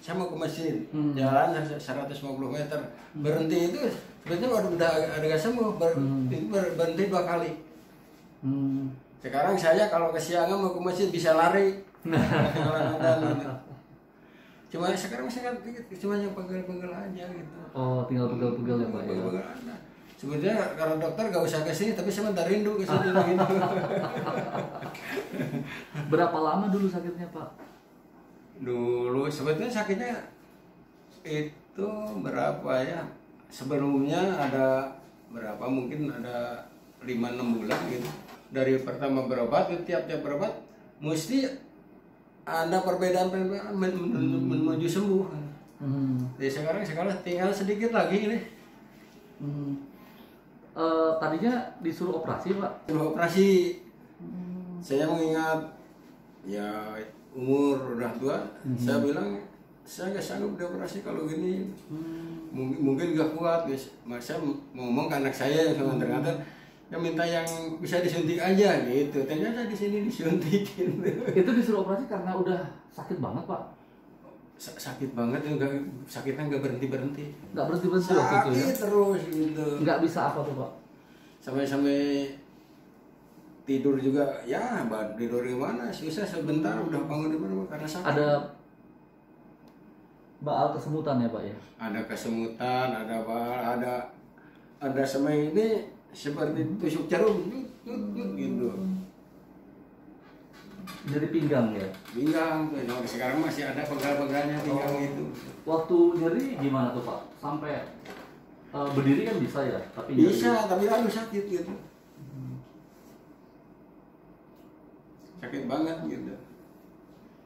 saya mau ke masjid, jalan 150 meter, berhenti itu sebetulnya udah agak sembuh, berhenti 2 kali. Sekarang saya kalau kesiangan mau ke masjid bisa lari. Cuma sekarang saya cuma yang pegel-pegel aja gitu. Oh, tinggal pegel-pegel ya Pak ya. Pegel-pegel aja. Sebetulnya kalau dokter gak usah ke sini, tapi saya bentar rindu ke sini gitu. Berapa lama dulu sakitnya Pak? Dulu sebetulnya sakitnya itu berapa ya? Sebelumnya ada berapa? Mungkin ada 5-6 bulan gitu. Dari pertama berobat, tiap-tiap berobat mesti ada perbedaan menuju sembuh. Jadi sekarang tinggal sedikit lagi ini. Tadinya disuruh operasi Pak? Disuruh operasi. Saya mengingat ya umur udah tua, saya bilang saya nggak sanggup dioperasi kalau gini. Mungkin nggak kuat, guys. Saya ngomong ke anak saya yang ternyata yang minta yang bisa disuntik aja gitu. Ternyata di sini disuntikin. Itu disuruh operasi karena udah sakit banget Pak? Sakit banget, sakitnya nggak berhenti. Nggak berhenti waktu itu ya? Sakit terus gitu. Nggak bisa apa tuh Pak? Sampai tidur juga, ya tidur di mana? Susah sebentar udah bangun di mana karena sakit. Ada baal kesemutan ya Pak ya? Ada Kesemutan, ada semai ini seperti tusuk jarum gitu. Dari pinggang ya? Pinggang tuh, nah, sekarang masih ada penggal-penggalnya pinggang itu. Waktu nyeri gimana tuh Pak? Sampai berdiri kan bisa ya? Tapi bisa, tapi aduh sakit gitu. Sakit banget gitu.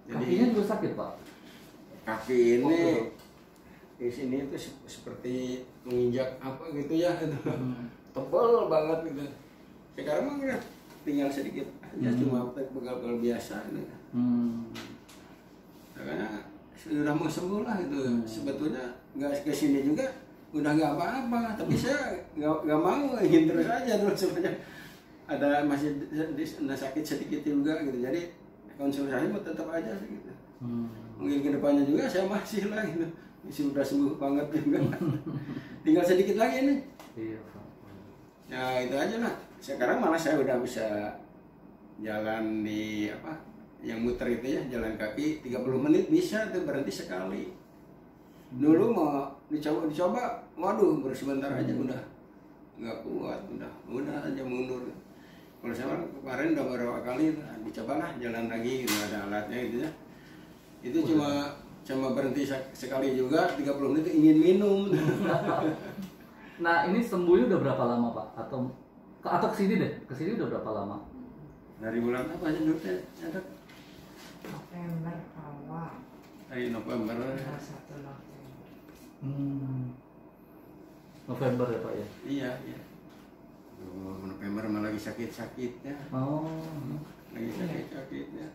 Jadi kakinya juga sakit Pak? Kaki ini di sini itu seperti menginjak apa gitu ya, tebal banget gitu. Sekarang mah ya, tinggal sedikit aja, cuma pegal-pegal biasa gitu. Makanya sudah mau sembuh lah gitu. Sebetulnya nggak kesini juga udah nggak apa-apa, tapi saya nggak mau, ingin terus aja terus sebenarnya. Ada masih sakit sedikit juga gitu, jadi konsultasi tetap aja gitu. Mungkin kedepannya juga saya masih lah gitu, sudah sembuh banget juga. Tinggal sedikit lagi nih. Iya. Nah itu aja lah. Sekarang malah saya udah bisa jalan di apa, yang muter itu ya, jalan kaki 30 menit bisa tuh, berhenti sekali. Dulu mau dicoba, waduh baru sebentar aja udah nggak kuat, udah aja mundur. Kalau saya kemarin udah beberapa kali dicobalah jalan lagi, nggak ada alatnya gitu ya. Itu cuma berhenti sekali juga, 30 menit ingin minum. Nah ini sembuhnya udah berapa lama Pak? Atau kesini deh, kesini udah berapa lama? Dari bulan apa aja dulu teh? November awal. Dari November. 1 November. November ya Pak ya? Iya. November malah lagi sakit-sakitnya. Oh. Lagi sakit-sakitnya.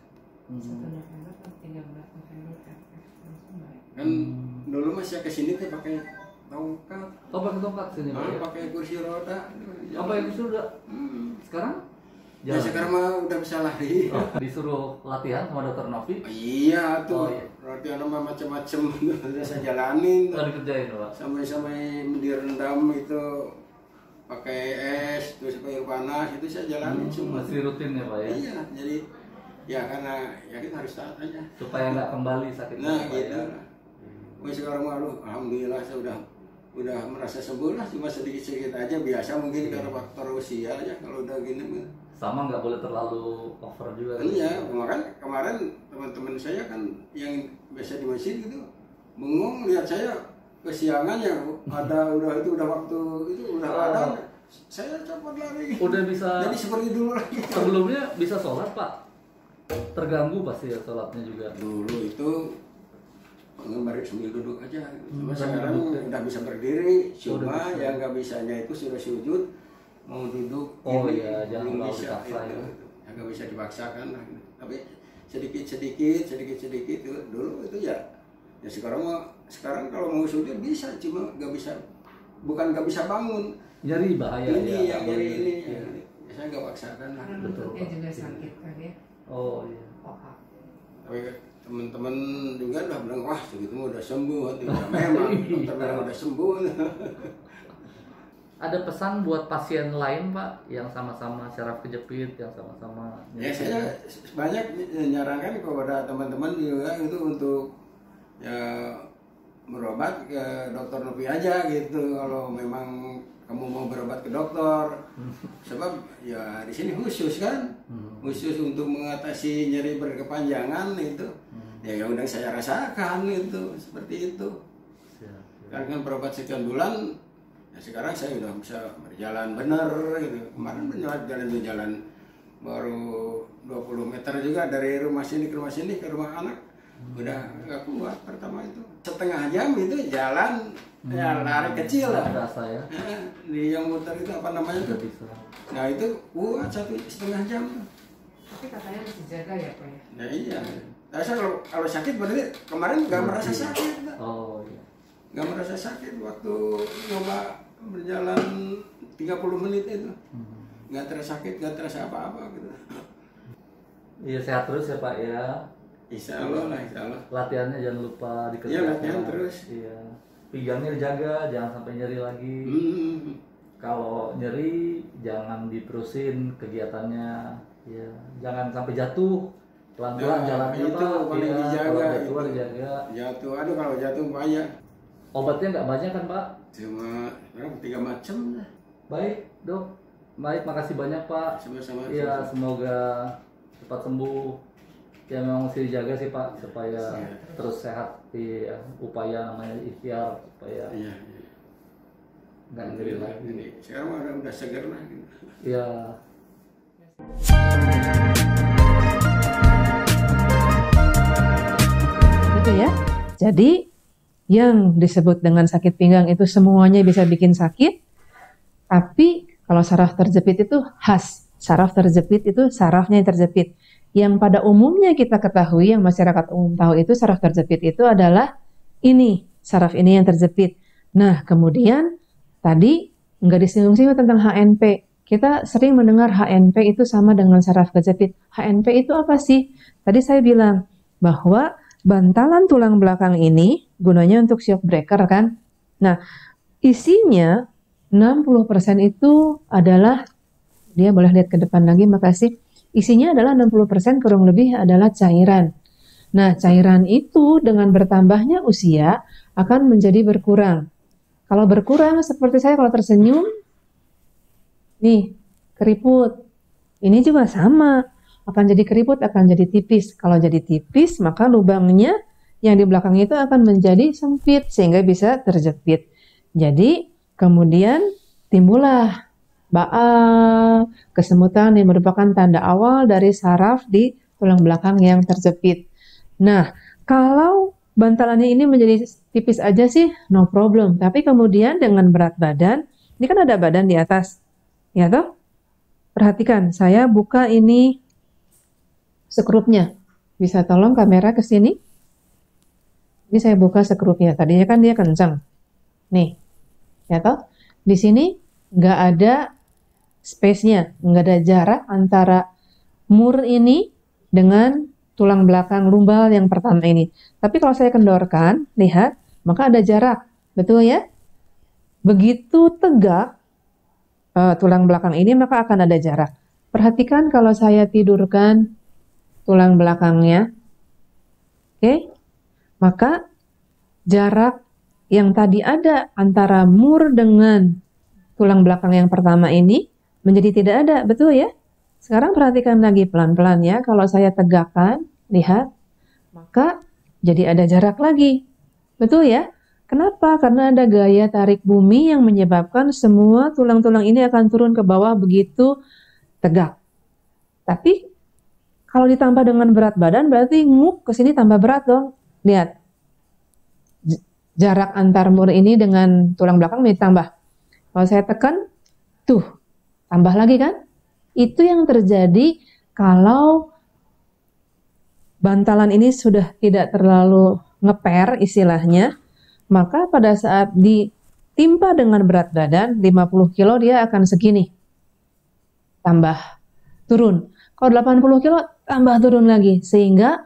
1 November atau 13 November langsung baik. Kan dulu masih kesini tuh pakai tongkat. Oh pakai tongkat sini Pak ya? Pakai kursi roda. Apa yang sudah? Sekarang? Ya sekarang mah udah bisa lari. Oh, disuruh latihan sama dokter Novi? Iya tuh. Oh, iya. Latihan sama macam-macam udah saya jalanin. Nggak dikerjain Pak? Sampai direndam itu pakai es, terus air panas itu saya jalanin semua. Masih rutin ya Pak ya? Iya, jadi ya karena ya kita harus taat aja. Supaya nggak kembali sakitnya Nah Pak gitu. ya? Sekarang malu, alhamdulillah saya udah merasa sembuh lah, cuma sedikit-sedikit aja, biasa mungkin karena faktor usia aja kalau udah gini. Sama nggak boleh terlalu over juga. Iya, kemarin teman-teman saya kan yang biasa di masjid gitu bengong lihat saya kesiangan ya, udah waktu itu udah ada, saya cepat lari. Udah bisa. Jadi seperti dulu lagi. Sebelumnya bisa sholat Pak? Terganggu pasti ya sholatnya juga. Dulu itu baru sambil duduk aja. Cuma sekarang udah bisa berdiri, cuma yang nggak bisanya itu sudah sujud, mau duduk. Oh ini, iya, jangan belum terlalu bisa dipaksa itu. ya. Yang nggak bisa dipaksakan lah. Tapi sedikit itu dulu itu ya sekarang kalau mau sujud bisa, cuma nggak bisa, bukan nggak bisa bangun. Nyeri bahaya Ini ya. yang nyeri ini. Ya. Saya nggak paksakan lah. Karena Betul, lututnya Pak. juga sakit kan ya. Oh iya. Oha. Tapi teman-teman juga udah bilang wah segitu mah udah sembuh. Ya, memang dokter bilang udah sembuh. Ada pesan buat pasien lain Pak yang sama-sama saraf kejepit, yang sama-sama Ya saya banyak menyarankan kepada teman-teman juga itu untuk ya berobat ke dokter Nopi aja gitu kalau memang kamu mau berobat ke dokter. Sebab ya di sini khusus kan, khusus untuk mengatasi nyeri berkepanjangan itu. Ya udah saya rasakan itu seperti itu. Karena berobat sekian bulan. Ya sekarang saya udah bisa berjalan benar gitu. Kemarin jalan baru 20 meter juga dari rumah sini ke rumah anak. Udah nggak kuat pertama itu. Setengah jam itu jalan ya lari kecil lah. Rasa ya. Di yang muter itu apa namanya tuh? Nah itu kuat 1,5 jam. Tapi katanya harus dijaga ya Pak ya? Nah iya. Nah, saya kalau sakit berarti kemarin nggak merasa sakit. Oh iya. Nggak merasa sakit waktu nyoba berjalan 30 menit itu. Nggak terasa sakit, nggak terasa apa-apa gitu. Iya sehat terus ya Pak ya. Insya Allah lah, insya Allah. Latihannya jangan lupa dikerjakan. Iya latihan terus. Iya. Pinggangnya dijaga, jangan sampai nyeri lagi. Kalau nyeri jangan diterusin kegiatannya. Ya, jangan sampai jatuh. Pelan-pelan jalannya itu Pak. paling Iya, dijaga. kalau jatuh dijaga. Jatuh, aduh kalau jatuh bahaya. Obatnya nggak banyak kan Pak? Cuma 3 macam lah. Baik Dok. Baik, makasih banyak Pak. Sama-sama. Iya, semoga cepat sembuh. Ya memang mesti dijaga sih Pak supaya terus sehat di upaya namanya ikhtiar supaya Iya. nggak nyeri lagi. Ini sekarang udah segar lah. Gitu. Iya. Gitu ya. Jadi yang disebut dengan sakit pinggang itu semuanya bisa bikin sakit. Tapi kalau saraf terjepit itu khas. Saraf terjepit itu sarafnya yang terjepit. Yang pada umumnya kita ketahui, yang masyarakat umum tahu itu saraf terjepit itu adalah ini, saraf ini yang terjepit. Nah, kemudian tadi nggak disinggung-singgung tentang HNP. Kita sering mendengar HNP itu sama dengan saraf kejepit. HNP itu apa sih? Tadi saya bilang bahwa bantalan tulang belakang ini gunanya untuk shock breaker kan. Nah, isinya 60% itu adalah, dia boleh lihat ke depan lagi, makasih. Isinya adalah 60% kurang lebih adalah cairan. Nah, cairan itu dengan bertambahnya usia akan menjadi berkurang. Kalau berkurang seperti saya kalau tersenyum, nih, keriput. Ini juga sama. Akan jadi keriput, akan jadi tipis. Kalau jadi tipis, maka lubangnya yang di belakang itu akan menjadi sempit sehingga bisa terjepit. Jadi, kemudian timbullah baal, kesemutan yang merupakan tanda awal dari saraf di tulang belakang yang terjepit. Nah, kalau bantalannya ini menjadi tipis aja sih, no problem. Tapi kemudian dengan berat badan, ini kan ada badan di atas, ya toh? Perhatikan, saya buka ini sekrupnya. Bisa tolong kamera ke sini? Ini saya buka sekrupnya. Tadinya kan dia kencang. Nih, ya toh? Di sini nggak ada space-nya, nggak ada jarak antara mur ini dengan tulang belakang lumbal yang pertama ini. Tapi kalau saya kendorkan, lihat, maka ada jarak, betul ya? Begitu tegak tulang belakang ini, maka akan ada jarak. Perhatikan kalau saya tidurkan tulang belakangnya, oke? Maka jarak yang tadi ada antara mur dengan tulang belakang yang pertama ini menjadi tidak ada, betul ya? Sekarang perhatikan lagi pelan-pelan ya, kalau saya tegakkan, lihat, maka jadi ada jarak lagi, betul ya? Kenapa? Karena ada gaya tarik bumi yang menyebabkan semua tulang-tulang ini akan turun ke bawah begitu tegak. Tapi kalau ditambah dengan berat badan berarti nguk ke sini tambah berat dong. Lihat, jarak antar mur ini dengan tulang belakang ditambah. Kalau saya tekan, tuh, tambah lagi kan? Itu yang terjadi kalau bantalan ini sudah tidak terlalu ngeper istilahnya, maka pada saat ditimpa dengan berat badan, 50 kilo dia akan segini. Tambah, turun. Kalau 80 kilo, tambah turun lagi. Sehingga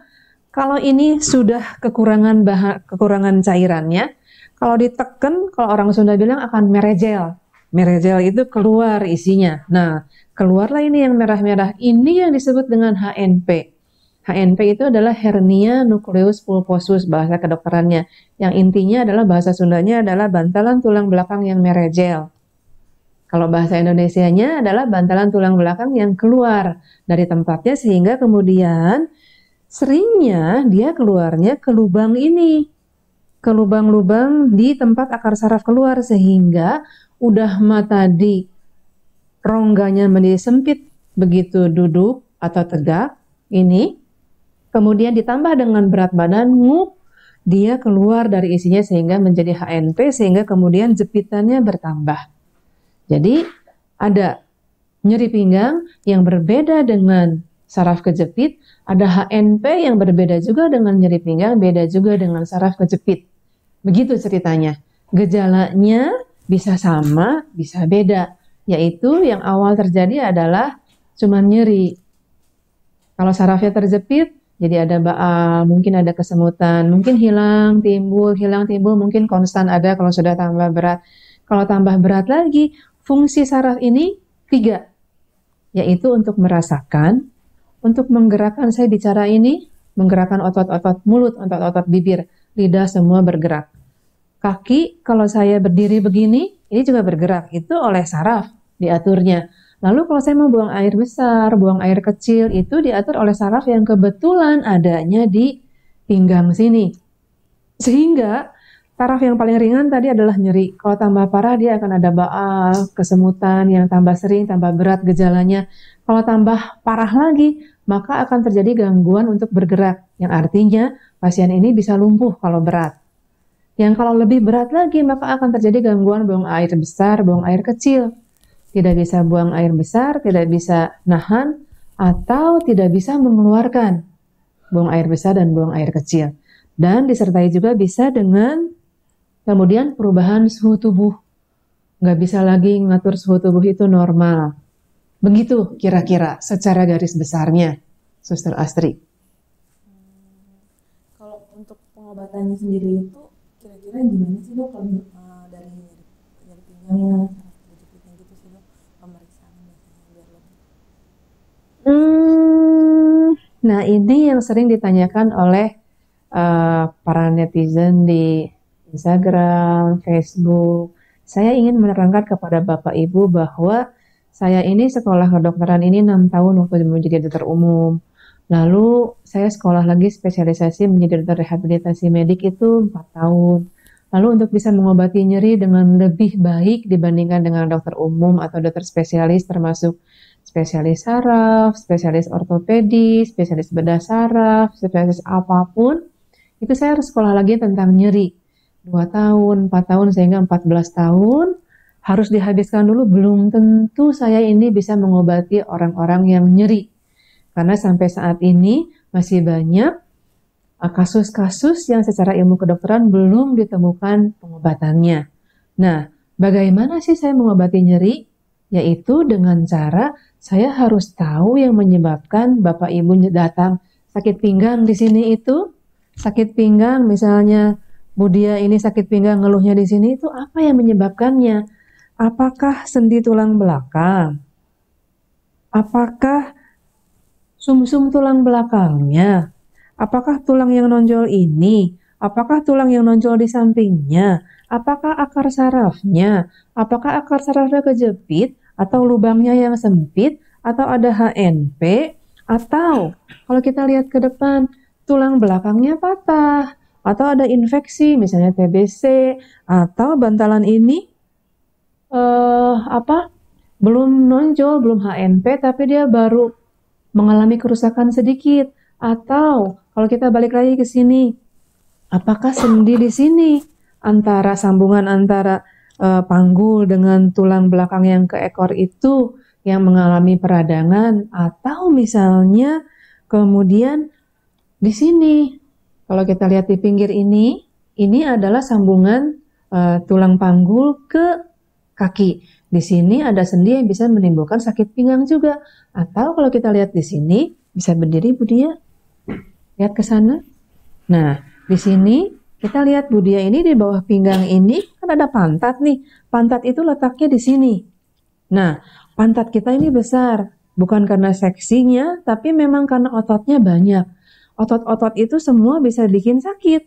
kalau ini sudah kekurangan cairannya, kalau ditekan, kalau orang Sunda bilang akan merejel. Merejel itu keluar isinya. Nah, keluarlah ini yang merah-merah. Ini yang disebut dengan HNP. HNP itu adalah hernia nucleus pulposus bahasa kedokterannya. Yang intinya adalah bahasa Sundanya adalah bantalan tulang belakang yang merejel. Kalau bahasa Indonesianya adalah bantalan tulang belakang yang keluar dari tempatnya sehingga kemudian seringnya dia keluarnya ke lubang ini. Ke lubang-lubang di tempat akar saraf keluar sehingga udah tadi rongganya menjadi sempit begitu duduk atau tegak ini. Kemudian ditambah dengan berat badan dia keluar dari isinya sehingga menjadi HNP sehingga kemudian jepitannya bertambah. Jadi ada nyeri pinggang yang berbeda dengan saraf kejepit, ada HNP yang berbeda juga dengan nyeri pinggang, beda juga dengan saraf kejepit. Begitu ceritanya. Gejalanya bisa sama, bisa beda. Yaitu yang awal terjadi adalah cuma nyeri. Kalau sarafnya terjepit, jadi ada baal, mungkin ada kesemutan, mungkin hilang, timbul, mungkin konstan ada kalau sudah tambah berat. Kalau tambah berat lagi, fungsi saraf ini 3, yaitu untuk merasakan, untuk menggerakkan saya bicara ini, menggerakkan otot-otot mulut, otot-otot bibir, lidah semua bergerak. Kaki, kalau saya berdiri begini, ini juga bergerak, itu oleh saraf diaturnya. Lalu kalau saya mau buang air besar, buang air kecil, itu diatur oleh saraf yang kebetulan adanya di pinggang sini. Sehingga taraf yang paling ringan tadi adalah nyeri. Kalau tambah parah dia akan ada baal, kesemutan yang tambah sering, tambah berat gejalanya. Kalau tambah parah lagi, maka akan terjadi gangguan untuk bergerak. Yang artinya pasien ini bisa lumpuh kalau berat. Yang kalau lebih berat lagi, maka akan terjadi gangguan buang air besar, buang air kecil. Tidak bisa buang air besar, tidak bisa nahan, atau tidak bisa mengeluarkan buang air besar dan buang air kecil. Dan disertai juga bisa dengan kemudian perubahan suhu tubuh. Nggak bisa lagi ngatur suhu tubuh itu normal. Begitu kira-kira secara garis besarnya, Suster Astri. Kalau untuk pengobatannya sendiri itu kira-kira gimana sih dok? Kalau dari pinggangnya, saraf gitu sih dok, pemeriksaan biasanya biar lebih. Nah ini yang sering ditanyakan oleh para netizen di Instagram, Facebook. Saya ingin menerangkan kepada Bapak Ibu bahwa saya ini sekolah kedokteran ini 6 tahun waktu menjadi dokter umum. Lalu saya sekolah lagi spesialisasi menjadi dokter rehabilitasi medik itu 4 tahun. Lalu untuk bisa mengobati nyeri dengan lebih baik dibandingkan dengan dokter umum atau dokter spesialis termasuk spesialis saraf, spesialis ortopedi, spesialis bedah saraf, spesialis apapun, itu saya harus sekolah lagi tentang nyeri. 2 tahun, 4 tahun, sehingga 14 tahun harus dihabiskan dulu. Belum tentu saya ini bisa mengobati orang-orang yang nyeri. Karena sampai saat ini masih banyak kasus-kasus yang secara ilmu kedokteran belum ditemukan pengobatannya. Nah, bagaimana sih saya mengobati nyeri? Yaitu dengan cara saya harus tahu yang menyebabkan Bapak Ibu datang sakit pinggang di sini itu. Sakit pinggang misalnya, Budia ini sakit pinggang ngeluhnya di sini itu apa yang menyebabkannya? Apakah sendi tulang belakang? Apakah sumsum tulang belakangnya? Apakah tulang yang nonjol ini? Apakah tulang yang nonjol di sampingnya? Apakah akar sarafnya? Apakah akar sarafnya kejepit? Atau lubangnya yang sempit? Atau ada HNP? Atau kalau kita lihat ke depan, tulang belakangnya patah? Atau ada infeksi, misalnya TBC? Atau bantalan ini belum nonjol, belum HNP, tapi dia baru mengalami kerusakan sedikit. Atau kalau kita balik lagi ke sini, apakah sendi di sini antara sambungan antara panggul dengan tulang belakang yang ke ekor itu yang mengalami peradangan, atau misalnya kemudian di sini kalau kita lihat di pinggir ini adalah sambungan tulang panggul ke kaki. Di sini ada sendi yang bisa menimbulkan sakit pinggang juga. Atau kalau kita lihat di sini, bisa berdiri Bu Dia. Lihat ke sana. Nah, di sini kita lihat Bu Dia ini di bawah pinggang ini kan ada pantat nih. Pantat itu letaknya di sini. Nah, pantat kita ini besar. Bukan karena seksinya, tapi memang karena ototnya banyak. Otot-otot itu semua bisa bikin sakit.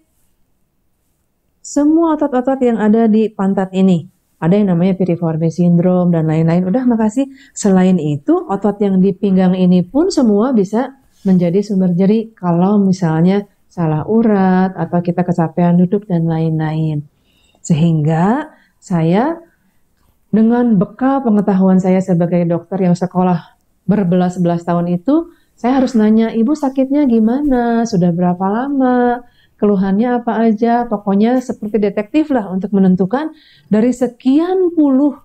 Semua otot-otot yang ada di pantat ini. Ada yang namanya piriformis syndrome dan lain-lain. Udah, makasih. Selain itu, otot yang di pinggang ini pun semua bisa menjadi sumber nyeri kalau misalnya salah urat atau kita kecapean duduk dan lain-lain. Sehingga saya dengan bekal pengetahuan saya sebagai dokter yang sekolah berbelas-belas tahun itu, saya harus nanya, ibu sakitnya gimana? Sudah berapa lama? Keluhannya apa aja? Pokoknya seperti detektif lah untuk menentukan dari sekian puluh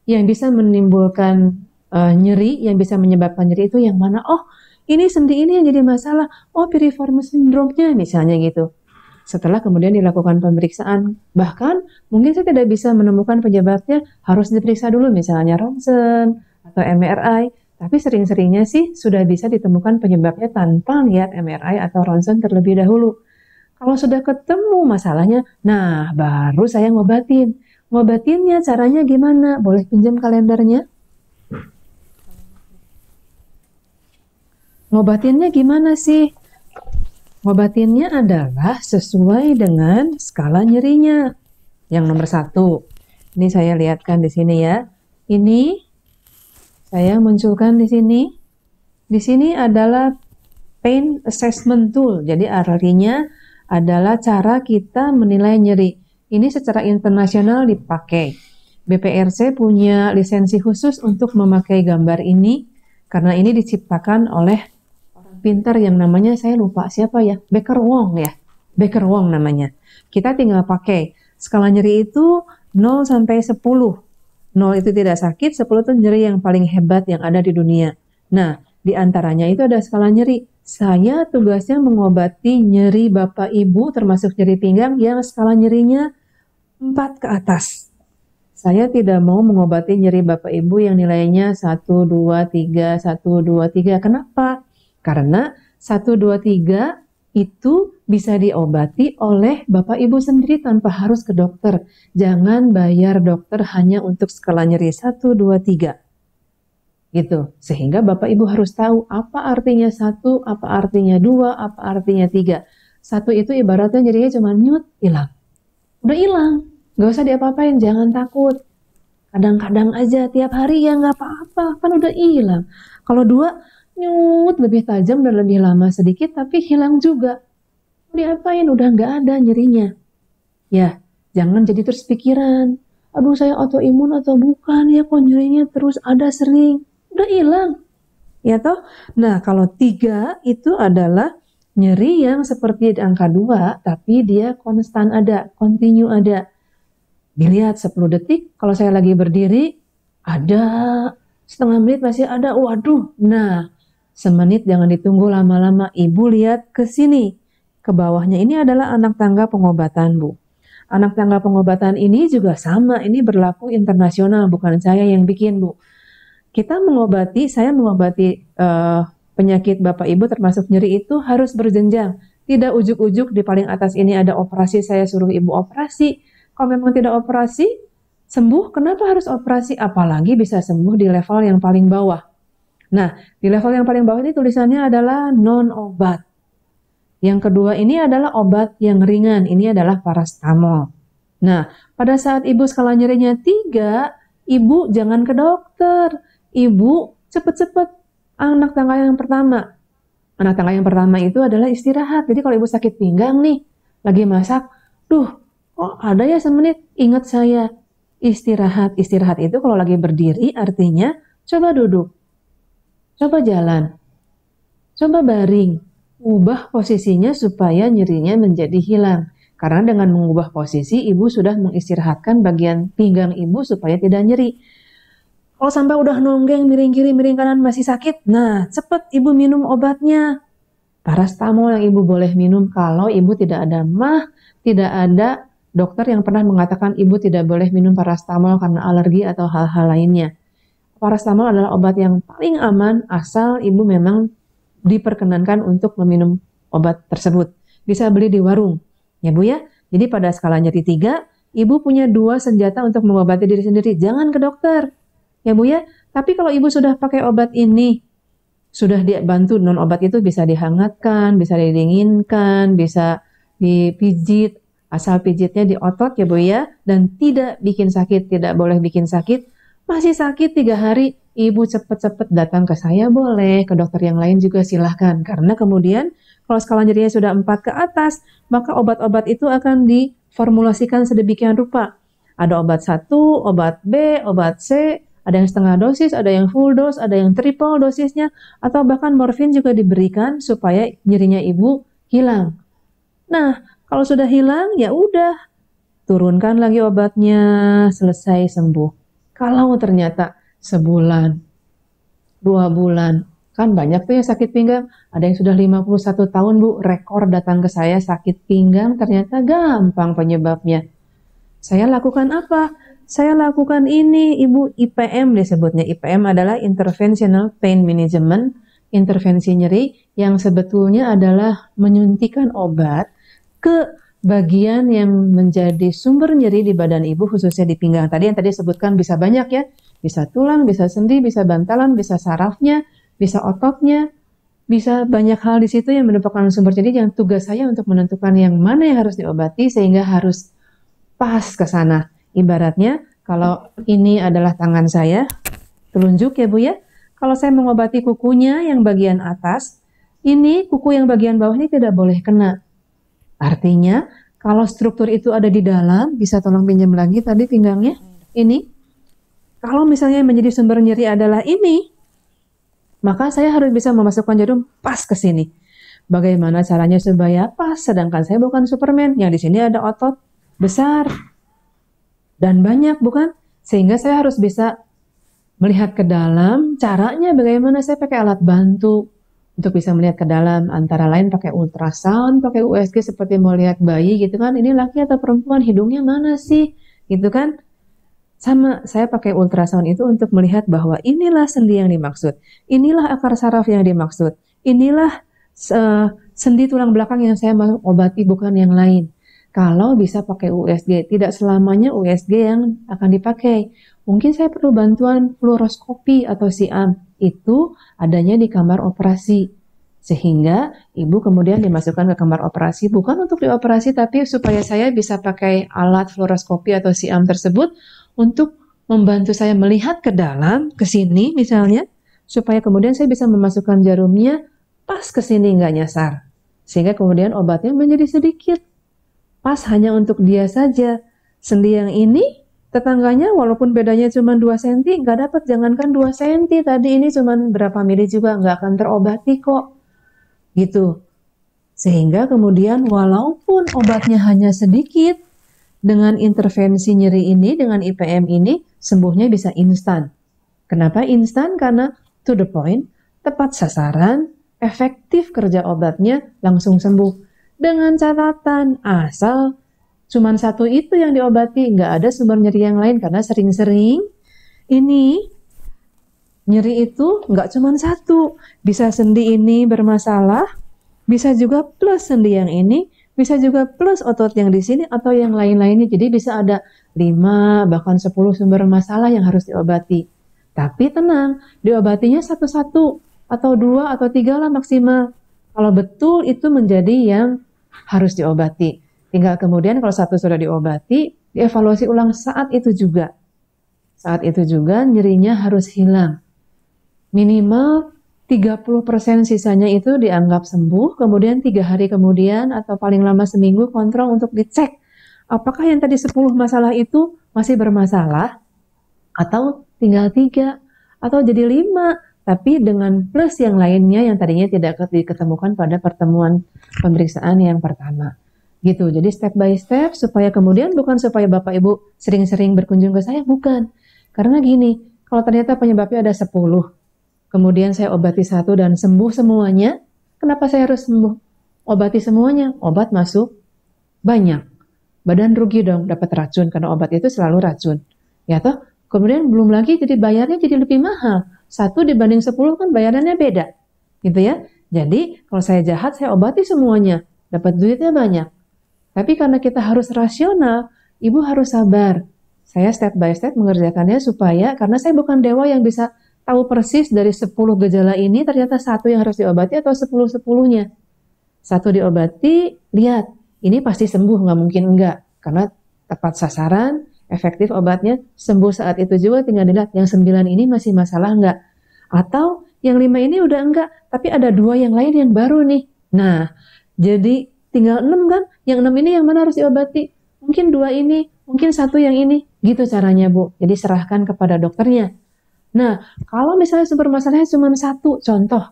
yang bisa menimbulkan nyeri, yang bisa menyebabkan nyeri itu yang mana? Oh, ini sendi ini yang jadi masalah. Oh, piriformis syndrome-nya misalnya gitu. Setelah kemudian dilakukan pemeriksaan, bahkan mungkin saya tidak bisa menemukan penyebabnya, harus diperiksa dulu misalnya ronsen atau MRI. Tapi sering-seringnya sih sudah bisa ditemukan penyebabnya tanpa lihat MRI atau ronsen terlebih dahulu. Kalau sudah ketemu masalahnya, nah baru saya ngobatin. Ngobatinnya caranya gimana? Boleh pinjam kalendernya? Ngobatinnya gimana sih? Ngobatinnya adalah sesuai dengan skala nyerinya. Yang nomor 1. Ini saya lihatkan di sini ya. Ini saya munculkan di sini. Di sini adalah pain assessment tool. Jadi artinya adalah cara kita menilai nyeri. Ini secara internasional dipakai. BPRC punya lisensi khusus untuk memakai gambar ini karena ini diciptakan oleh pintar yang namanya saya lupa siapa ya, Becker Wong ya, Becker Wong namanya. Kita tinggal pakai skala nyeri itu 0 sampai 10. 0 itu tidak sakit, 10 itu nyeri yang paling hebat yang ada di dunia. Nah, di antaranya itu ada skala nyeri. Saya tugasnya mengobati nyeri Bapak Ibu termasuk nyeri pinggang yang skala nyerinya 4 ke atas. Saya tidak mau mengobati nyeri Bapak Ibu yang nilainya 1, 2, 3, 1, 2, 3. Kenapa? Karena 1, 2, 3 itu bisa diobati oleh Bapak Ibu sendiri tanpa harus ke dokter. Jangan bayar dokter hanya untuk skala nyeri 1, 2, 3. Gitu. Sehingga Bapak Ibu harus tahu apa artinya 1, apa artinya 2, apa artinya 3. 1 itu ibaratnya nyerinya cuma nyut, hilang. Udah hilang. Gak usah diapa-apain, jangan takut. Kadang-kadang aja, tiap hari ya nggak apa-apa, kan udah hilang. Kalau 2, nyut lebih tajam dan lebih lama sedikit tapi hilang juga. Diapain? Udah nggak ada nyerinya. Ya, jangan jadi terus pikiran. Aduh, saya autoimun atau bukan ya, kok nyerinya terus ada sering. Udah hilang. Ya toh? Nah, kalau 3 itu adalah nyeri yang seperti angka 2 tapi dia konstan ada, continue ada. Dilihat 10 detik, kalau saya lagi berdiri ada, setengah menit masih ada. Waduh. Nah, semenit jangan ditunggu lama-lama. Ibu lihat ke sini. Ke bawahnya ini adalah anak tangga pengobatan, Bu. Anak tangga pengobatan ini juga sama. Ini berlaku internasional, bukan saya yang bikin, Bu. Saya mengobati penyakit Bapak Ibu termasuk nyeri itu harus berjenjang. Tidak ujuk-ujuk di paling atas ini ada operasi, saya suruh Ibu operasi. Kalau memang tidak operasi, sembuh, kenapa harus operasi? Apalagi bisa sembuh di level yang paling bawah. Nah, di level yang paling bawah ini tulisannya adalah non-obat. Yang kedua ini adalah obat yang ringan. Ini adalah paracetamol. Nah, pada saat Ibu skala nyerinya 3, Ibu jangan ke dokter. Ibu cepet-cepet anak tangga yang pertama. Anak tangga yang pertama itu adalah istirahat. Jadi kalau Ibu sakit pinggang nih, lagi masak, ada ya semenit, ingat saya, istirahat. Istirahat itu kalau lagi berdiri artinya coba duduk. Coba jalan, coba baring, ubah posisinya supaya nyerinya menjadi hilang. Karena dengan mengubah posisi, Ibu sudah mengistirahatkan bagian pinggang Ibu supaya tidak nyeri. Kalau sampai udah nonggeng, miring kiri, miring kanan masih sakit, nah cepet Ibu minum obatnya. Paracetamol yang Ibu boleh minum kalau Ibu tidak ada tidak ada dokter yang pernah mengatakan Ibu tidak boleh minum paracetamol karena alergi atau hal-hal lainnya. Paracetamol adalah obat yang paling aman asal Ibu memang diperkenankan untuk meminum obat tersebut. Bisa beli di warung, ya Bu ya. Jadi pada skala nyeri 3, Ibu punya 2 senjata untuk mengobati diri sendiri. Jangan ke dokter, ya Bu ya. Tapi kalau Ibu sudah pakai obat ini, sudah dibantu non obat itu bisa dihangatkan, bisa didinginkan, bisa dipijit, asal pijitnya di otot ya Bu ya, dan tidak bikin sakit, tidak boleh bikin sakit. Masih sakit 3 hari, Ibu cepet-cepet datang ke saya boleh, ke dokter yang lain juga silahkan. Karena kemudian kalau skala nyerinya sudah 4 ke atas, maka obat-obat itu akan diformulasikan sedemikian rupa. Ada obat 1, obat B, obat C, ada yang setengah dosis, ada yang full dose, ada yang triple dosisnya, atau bahkan morfin juga diberikan supaya nyerinya Ibu hilang. Nah, kalau sudah hilang, ya udah, turunkan lagi obatnya, selesai sembuh. Kalau ternyata sebulan, 2 bulan, kan banyak tuh yang sakit pinggang. Ada yang sudah 51 tahun Bu, rekor datang ke saya sakit pinggang, ternyata gampang penyebabnya. Saya lakukan apa? Saya lakukan ini, Ibu, IPM disebutnya. IPM adalah Interventional Pain Management, intervensi nyeri yang sebetulnya adalah menyuntikkan obat ke bagian yang menjadi sumber nyeri di badan Ibu, khususnya di pinggang. Tadi yang tadi sebutkan bisa banyak ya, bisa tulang, bisa sendi, bisa bantalan, bisa sarafnya, bisa ototnya, bisa banyak hal di situ yang merupakan sumber nyeri yang tugas saya untuk menentukan yang mana yang harus diobati sehingga harus pas ke sana. Ibaratnya kalau ini adalah tangan saya, telunjuk ya Bu ya, kalau saya mengobati kukunya yang bagian atas, ini kuku yang bagian bawah ini tidak boleh kena. Artinya, kalau struktur itu ada di dalam, bisa tolong pinjam lagi tadi pinggangnya, ini. Kalau misalnya menjadi sumber nyeri adalah ini, maka saya harus bisa memasukkan jarum pas ke sini. Bagaimana caranya supaya pas, sedangkan saya bukan Superman, yang di sini ada otot besar dan banyak, bukan? Sehingga saya harus bisa melihat ke dalam, caranya bagaimana saya pakai alat bantu, untuk bisa melihat ke dalam, antara lain pakai ultrasound, pakai USG seperti mau lihat bayi gitu kan, ini laki atau perempuan, hidungnya mana sih, gitu kan. Sama, saya pakai ultrasound itu untuk melihat bahwa inilah sendi yang dimaksud, inilah akar saraf yang dimaksud, inilah sendi tulang belakang yang saya mau obati, bukan yang lain. Kalau bisa pakai USG, tidak selamanya USG yang akan dipakai. Mungkin saya perlu bantuan fluoroskopi atau siam. Itu adanya di kamar operasi. Sehingga Ibu kemudian dimasukkan ke kamar operasi, bukan untuk dioperasi, tapi supaya saya bisa pakai alat fluoroskopi atau siam tersebut untuk membantu saya melihat ke dalam, ke sini misalnya, supaya kemudian saya bisa memasukkan jarumnya pas ke sini, nggak nyasar. Sehingga kemudian obatnya menjadi sedikit. Pas hanya untuk dia saja. Sendi yang ini, tetangganya walaupun bedanya cuma 2 cm, nggak dapat, jangankan 2 cm, tadi ini cuma berapa mili juga nggak akan terobati kok. Gitu. Sehingga kemudian walaupun obatnya hanya sedikit, dengan intervensi nyeri ini, dengan IPM ini, sembuhnya bisa instan. Kenapa instan? Karena to the point, tepat sasaran, efektif kerja obatnya, langsung sembuh. Dengan catatan, asal cuman 1 itu yang diobati, nggak ada sumber nyeri yang lain, karena sering-sering ini nyeri itu nggak cuman 1, bisa sendi ini bermasalah, bisa juga plus sendi yang ini, bisa juga plus otot yang di sini atau yang lain-lainnya. Jadi bisa ada 5 bahkan 10 sumber masalah yang harus diobati. Tapi tenang, diobatinya 1-1 atau 2 atau 3 lah maksimal. Kalau betul itu menjadi yang harus diobati. Tinggal kemudian kalau 1 sudah diobati, dievaluasi ulang saat itu juga. Saat itu juga nyerinya harus hilang. Minimal 30% sisanya itu dianggap sembuh, kemudian 3 hari kemudian atau paling lama seminggu kontrol untuk dicek apakah yang tadi 10 masalah itu masih bermasalah atau tinggal 3 atau jadi 5, tapi dengan plus yang lainnya yang tadinya tidak diketemukan pada pertemuan pemeriksaan yang pertama. Gitu. Jadi step by step supaya kemudian bukan supaya Bapak Ibu sering-sering berkunjung ke saya, bukan. Karena gini, kalau ternyata penyebabnya ada 10, kemudian saya obati 1 dan sembuh semuanya, kenapa saya harus sembuh? Obati semuanya, obat masuk banyak. Badan rugi dong dapat racun, karena obat itu selalu racun. Ya toh? Kemudian belum lagi jadi bayarnya jadi lebih mahal. 1 dibanding 10 kan bayarannya beda. Gitu ya. Jadi kalau saya jahat, saya obati semuanya, dapat duitnya banyak. Tapi karena kita harus rasional, ibu harus sabar. Saya step by step mengerjakannya supaya, karena saya bukan dewa yang bisa tahu persis dari 10 gejala ini ternyata satu yang harus diobati atau 10-10-nya. Satu diobati, lihat, ini pasti sembuh, nggak mungkin enggak. Karena tepat sasaran, efektif obatnya, sembuh saat itu juga, tinggal dilihat yang 9 ini masih masalah enggak. Atau yang 5 ini udah enggak, tapi ada 2 yang lain yang baru nih. Nah, jadi tinggal 6 kan, yang 6 ini yang mana harus diobati? Mungkin 2 ini, mungkin 1 yang ini. Gitu caranya Bu, jadi serahkan kepada dokternya. Nah, kalau misalnya sumber masalahnya cuma 1, contoh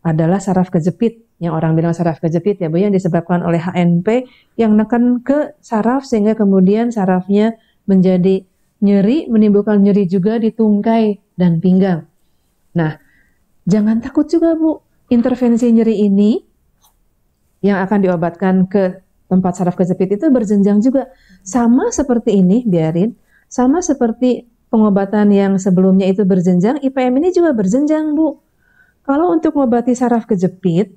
adalah saraf kejepit. Yang orang bilang saraf kejepit ya Bu, yang disebabkan oleh HNP yang neken ke saraf sehingga kemudian sarafnya menjadi nyeri, menimbulkan nyeri juga di tungkai dan pinggang. Nah, jangan takut juga Bu, intervensi nyeri ini yang akan diobatkan ke tempat saraf kejepit itu berjenjang juga. Sama seperti ini, biarin, sama seperti pengobatan yang sebelumnya itu berjenjang, IPM ini juga berjenjang Bu. Kalau untuk mengobati saraf kejepit,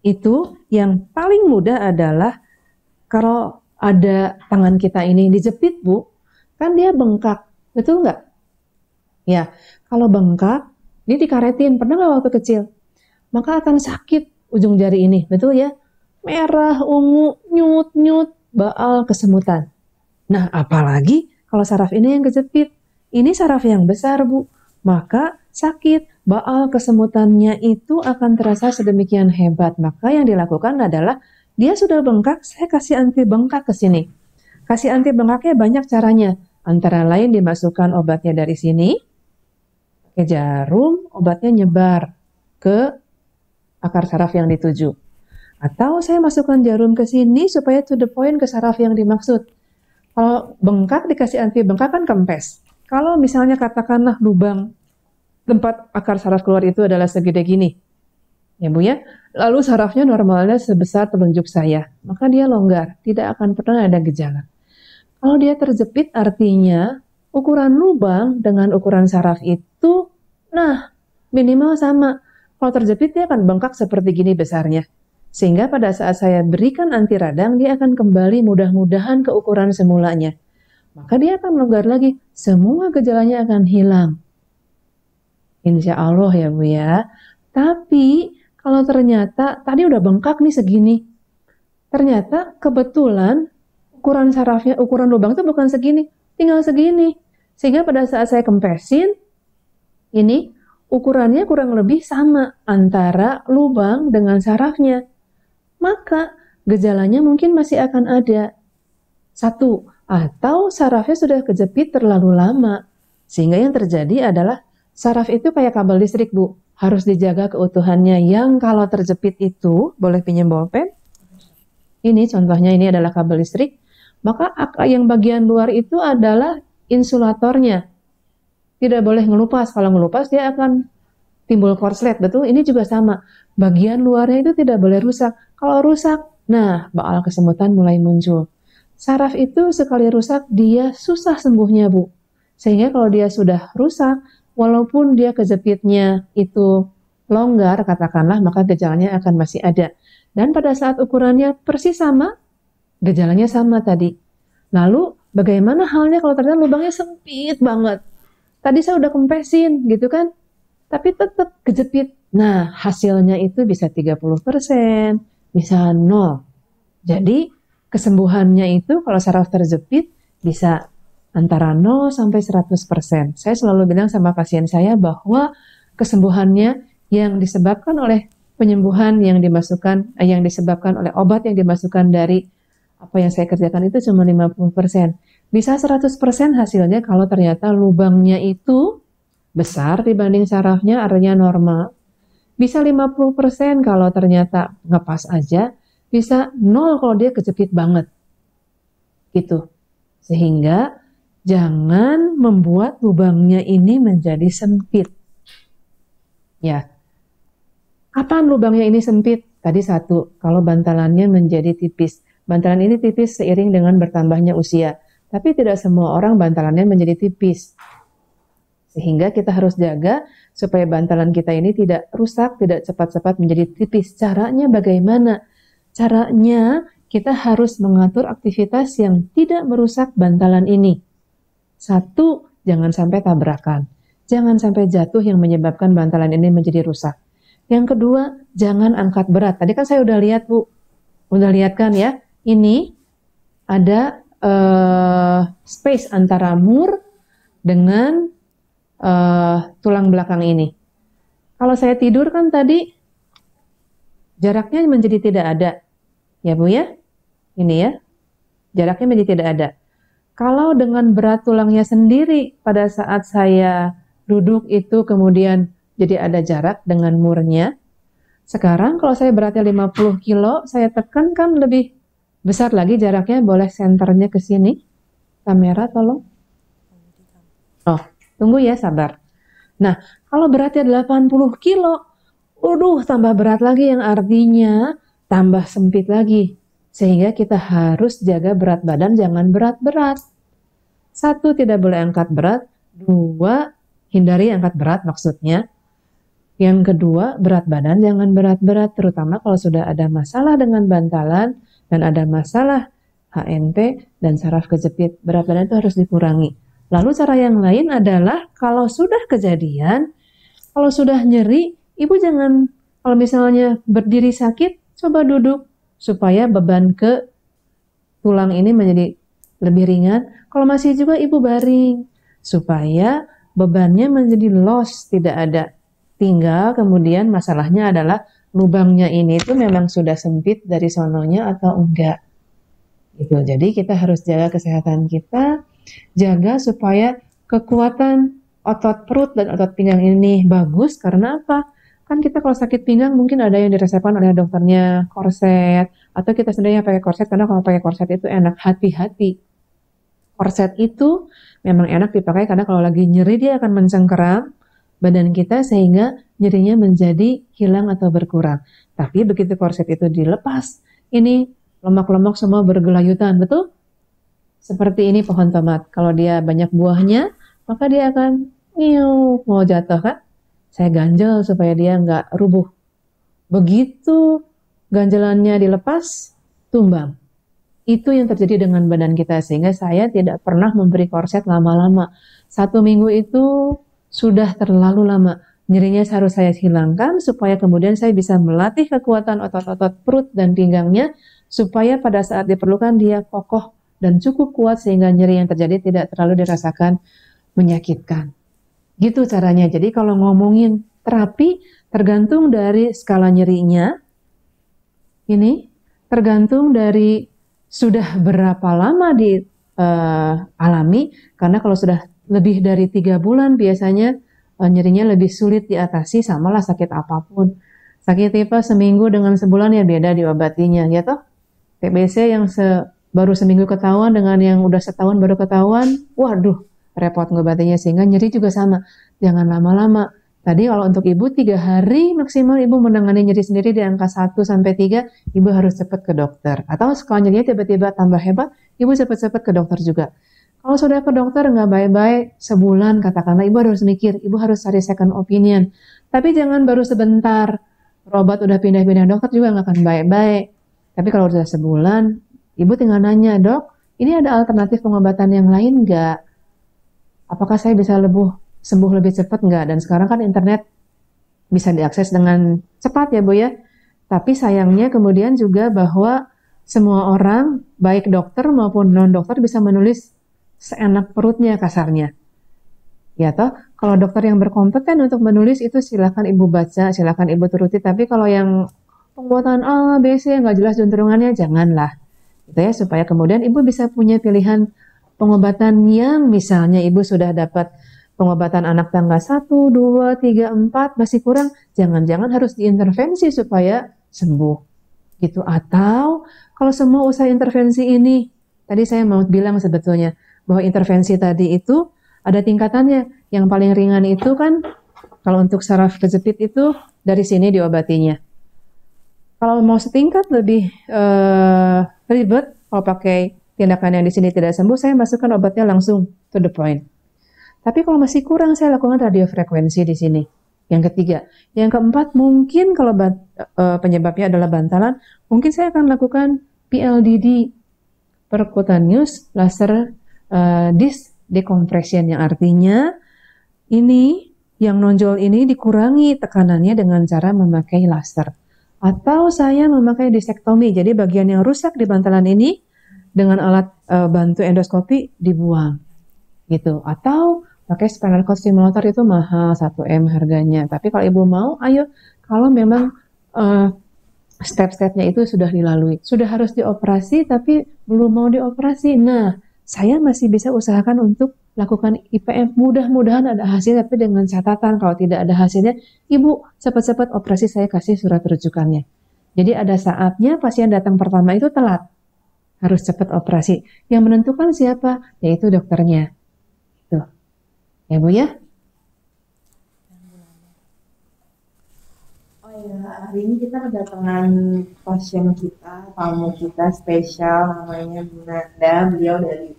itu yang paling mudah adalah kalau ada tangan kita ini dijepit Bu, kan dia bengkak, betul nggak? Ya, kalau bengkak, ini dikaretin, pernah nggak waktu kecil? Maka akan sakit ujung jari ini, betul ya? Merah, ungu, nyut-nyut, baal, kesemutan. Nah, apalagi kalau saraf ini yang kejepit, ini saraf yang besar Bu, maka sakit. Baal kesemutannya itu akan terasa sedemikian hebat. Maka yang dilakukan adalah dia sudah bengkak, saya kasih anti bengkak ke sini. Kasih anti bengkaknya banyak caranya. Antara lain dimasukkan obatnya dari sini, pakai jarum, obatnya nyebar ke akar saraf yang dituju. Atau saya masukkan jarum ke sini supaya to the point ke saraf yang dimaksud. Kalau bengkak dikasih anti bengkak kan kempes. Kalau misalnya katakanlah lubang tempat akar saraf keluar itu adalah segede gini, ya Bu ya. Lalu sarafnya normalnya sebesar telunjuk saya, maka dia longgar, tidak akan pernah ada gejala. Kalau dia terjepit artinya ukuran lubang dengan ukuran saraf itu, nah minimal sama. Kalau terjepit dia akan bengkak seperti gini besarnya. Sehingga pada saat saya berikan anti radang, dia akan kembali mudah-mudahan ke ukuran semulanya. Maka dia akan longgar lagi, semua gejalanya akan hilang. Insya Allah ya Bu ya. Tapi kalau ternyata tadi udah bengkak nih segini, ternyata kebetulan ukuran sarafnya, ukuran lubang itu bukan segini, tinggal segini. Sehingga pada saat saya kempesin, ini ukurannya kurang lebih sama antara lubang dengan sarafnya. Maka gejalanya mungkin masih akan ada. 1, atau sarafnya sudah kejepit terlalu lama. Sehingga yang terjadi adalah saraf itu kayak kabel listrik Bu, harus dijaga keutuhannya. Yang kalau terjepit itu, boleh pinjam bolpen? Ini contohnya, ini adalah kabel listrik. Maka yang bagian luar itu adalah insulatornya. Tidak boleh ngelupas, kalau ngelupas dia akan timbul korslet, betul? Ini juga sama, bagian luarnya itu tidak boleh rusak. Kalau rusak, nah baal kesemutan mulai muncul. Saraf itu sekali rusak, dia susah sembuhnya Bu. Sehingga kalau dia sudah rusak, walaupun dia kejepitnya itu longgar, katakanlah, maka gejalanya akan masih ada. Dan pada saat ukurannya persis sama, gejalanya sama tadi. Lalu, bagaimana halnya kalau ternyata lubangnya sempit banget? Tadi saya udah kempesin, gitu kan? Tapi tetap kejepit. Nah, hasilnya itu bisa 30%, bisa 0. Jadi, kesembuhannya itu kalau saraf terjepit bisa antara 0 sampai 100%. Saya selalu bilang sama pasien saya bahwa kesembuhannya yang disebabkan oleh penyembuhan yang disebabkan oleh obat yang dimasukkan dari apa yang saya kerjakan itu cuma 50%. Bisa 100% hasilnya kalau ternyata lubangnya itu besar dibanding sarafnya, artinya normal. Bisa 50% kalau ternyata ngepas aja. Bisa 0 kalau dia kejepit banget. Gitu. Sehingga jangan membuat lubangnya ini menjadi sempit. Ya. Kapan lubangnya ini sempit? Tadi 1, kalau bantalannya menjadi tipis. Bantalan ini tipis seiring dengan bertambahnya usia. Tapi tidak semua orang bantalannya menjadi tipis. Sehingga kita harus jaga supaya bantalan kita ini tidak rusak, tidak cepat-cepat menjadi tipis. Caranya bagaimana? Caranya kita harus mengatur aktivitas yang tidak merusak bantalan ini. Satu, jangan sampai tabrakan. Jangan sampai jatuh yang menyebabkan bantalan ini menjadi rusak. Yang kedua, jangan angkat berat. Tadi kan saya udah lihat, Bu. Udah lihat kan ya? Ini ada space antara mur dengan tulang belakang ini. Kalau saya tidur kan tadi jaraknya menjadi tidak ada. Ya, Bu ya? Ini ya. Jaraknya menjadi tidak ada. Kalau dengan berat tulangnya sendiri pada saat saya duduk itu kemudian jadi ada jarak dengan murnya. Sekarang kalau saya beratnya 50 kilo, saya tekan kan lebih besar lagi jaraknya, boleh senternya ke sini. Kamera tolong. Oh, tunggu ya, sabar. Nah, kalau beratnya 80 kilo, tambah berat lagi yang artinya tambah sempit lagi. Sehingga kita harus jaga berat badan, jangan berat-berat. Satu, tidak boleh angkat berat. Dua, hindari angkat berat maksudnya. Yang kedua, berat badan jangan berat-berat, terutama kalau sudah ada masalah dengan bantalan dan ada masalah HNP dan saraf kejepit. Berat badan itu harus dikurangi. Lalu cara yang lain adalah kalau sudah kejadian, kalau sudah nyeri, ibu jangan, kalau misalnya berdiri sakit, coba duduk supaya beban ke tulang ini menjadi lebih ringan. Kalau masih juga ibu baring supaya bebannya menjadi loss, tidak ada. Tinggal kemudian masalahnya adalah lubangnya ini itu memang sudah sempit dari sononya atau enggak. Gitu. Jadi kita harus jaga kesehatan kita, jaga supaya kekuatan otot perut dan otot pinggang ini bagus. Karena apa? Kan kita kalau sakit pinggang mungkin ada yang diresepkan oleh dokternya korset, atau kita sendiri yang pakai korset, karena kalau pakai korset itu enak. Hati-hati. Korset itu memang enak dipakai karena kalau lagi nyeri dia akan mencengkeram badan kita sehingga nyerinya menjadi hilang atau berkurang. Tapi begitu korset itu dilepas, ini lemak-lemak semua bergelayutan, betul? Seperti ini pohon tomat. Kalau dia banyak buahnya, maka dia akan mau jatuh kan? Saya ganjel supaya dia nggak rubuh. Begitu ganjelannya dilepas, tumbang. Itu yang terjadi dengan badan kita, sehingga saya tidak pernah memberi korset lama-lama. 1 minggu itu sudah terlalu lama. Nyerinya harus saya hilangkan supaya kemudian saya bisa melatih kekuatan otot-otot perut dan pinggangnya supaya pada saat diperlukan dia kokoh dan cukup kuat sehingga nyeri yang terjadi tidak terlalu dirasakan menyakitkan. Gitu caranya. Jadi kalau ngomongin terapi tergantung dari skala nyerinya. Ini tergantung dari sudah berapa lama dialami, karena kalau sudah lebih dari 3 bulan biasanya nyerinya lebih sulit diatasi, samalah sakit apapun. Sakit tipes seminggu dengan sebulan ya beda diobatinya, ya toh. TBC yang baru seminggu ketahuan dengan yang udah setahun baru ketahuan, waduh, repot ngobatinya, sehingga nyeri juga sama. Jangan lama-lama. Tadi kalau untuk ibu 3 hari maksimal ibu menangani nyeri sendiri di angka 1-3, ibu harus cepat ke dokter. Atau kalau nyerinya tiba-tiba tambah hebat, ibu cepat-cepat ke dokter juga. Kalau sudah ke dokter nggak baik-baik, sebulan katakanlah, ibu harus mikir, ibu harus cari second opinion. Tapi jangan baru sebentar, berobat udah pindah-pindah dokter juga nggak akan baik-baik. Tapi kalau sudah sebulan, ibu tinggal nanya, dok, ini ada alternatif pengobatan yang lain nggak? Apakah saya bisa sembuh lebih cepat nggak? Dan sekarang kan internet bisa diakses dengan cepat ya Bu ya. Tapi sayangnya kemudian juga bahwa semua orang, baik dokter maupun non-dokter bisa menulis seenak perutnya kasarnya. Ya toh, kalau dokter yang berkompeten untuk menulis itu silakan ibu baca, silakan ibu turuti. Tapi kalau yang pembuatan A, B, C nggak jelas juntrungannya, janganlah. Gitu ya, supaya kemudian ibu bisa punya pilihan pengobatan yang misalnya ibu sudah dapat pengobatan anak tangga 1, 2, 3, 4 masih kurang, jangan-jangan harus diintervensi supaya sembuh. Gitu. Atau kalau semua usaha intervensi ini, tadi saya mau bilang sebetulnya bahwa intervensi tadi itu ada tingkatannya. Yang paling ringan itu kan kalau untuk saraf kejepit itu dari sini diobatinya. Kalau mau setingkat lebih ribet, kalau pakai tindakan yang di sini tidak sembuh, saya masukkan obatnya langsung to the point. Tapi kalau masih kurang, saya lakukan radiofrekuensi di sini. Yang ketiga. Yang keempat, mungkin kalau penyebabnya adalah bantalan, mungkin saya akan lakukan PLDD, percutaneous laser disc decompression, yang artinya ini yang nonjol ini dikurangi tekanannya dengan cara memakai laser. Atau saya memakai disektomi, jadi bagian yang rusak di bantalan ini dengan alat bantu endoskopi dibuang, gitu. Atau pakai spinal cord stimulator, itu mahal, 1 M harganya. Tapi kalau ibu mau, ayo. Kalau memang step-stepnya itu sudah dilalui, sudah harus dioperasi tapi belum mau dioperasi, nah saya masih bisa usahakan untuk lakukan IPM. Mudah-mudahan ada hasil, tapi dengan catatan kalau tidak ada hasilnya, ibu cepat-cepat operasi, saya kasih surat rujukannya. Jadi ada saatnya pasien datang pertama itu telat, harus cepat operasi. Yang menentukan siapa? Yaitu dokternya. Tuh. Ya Bu ya? Oh ya, hari ini kita kedatangan pasien kita, tamu kita spesial, namanya Bu Nanda. Beliau dari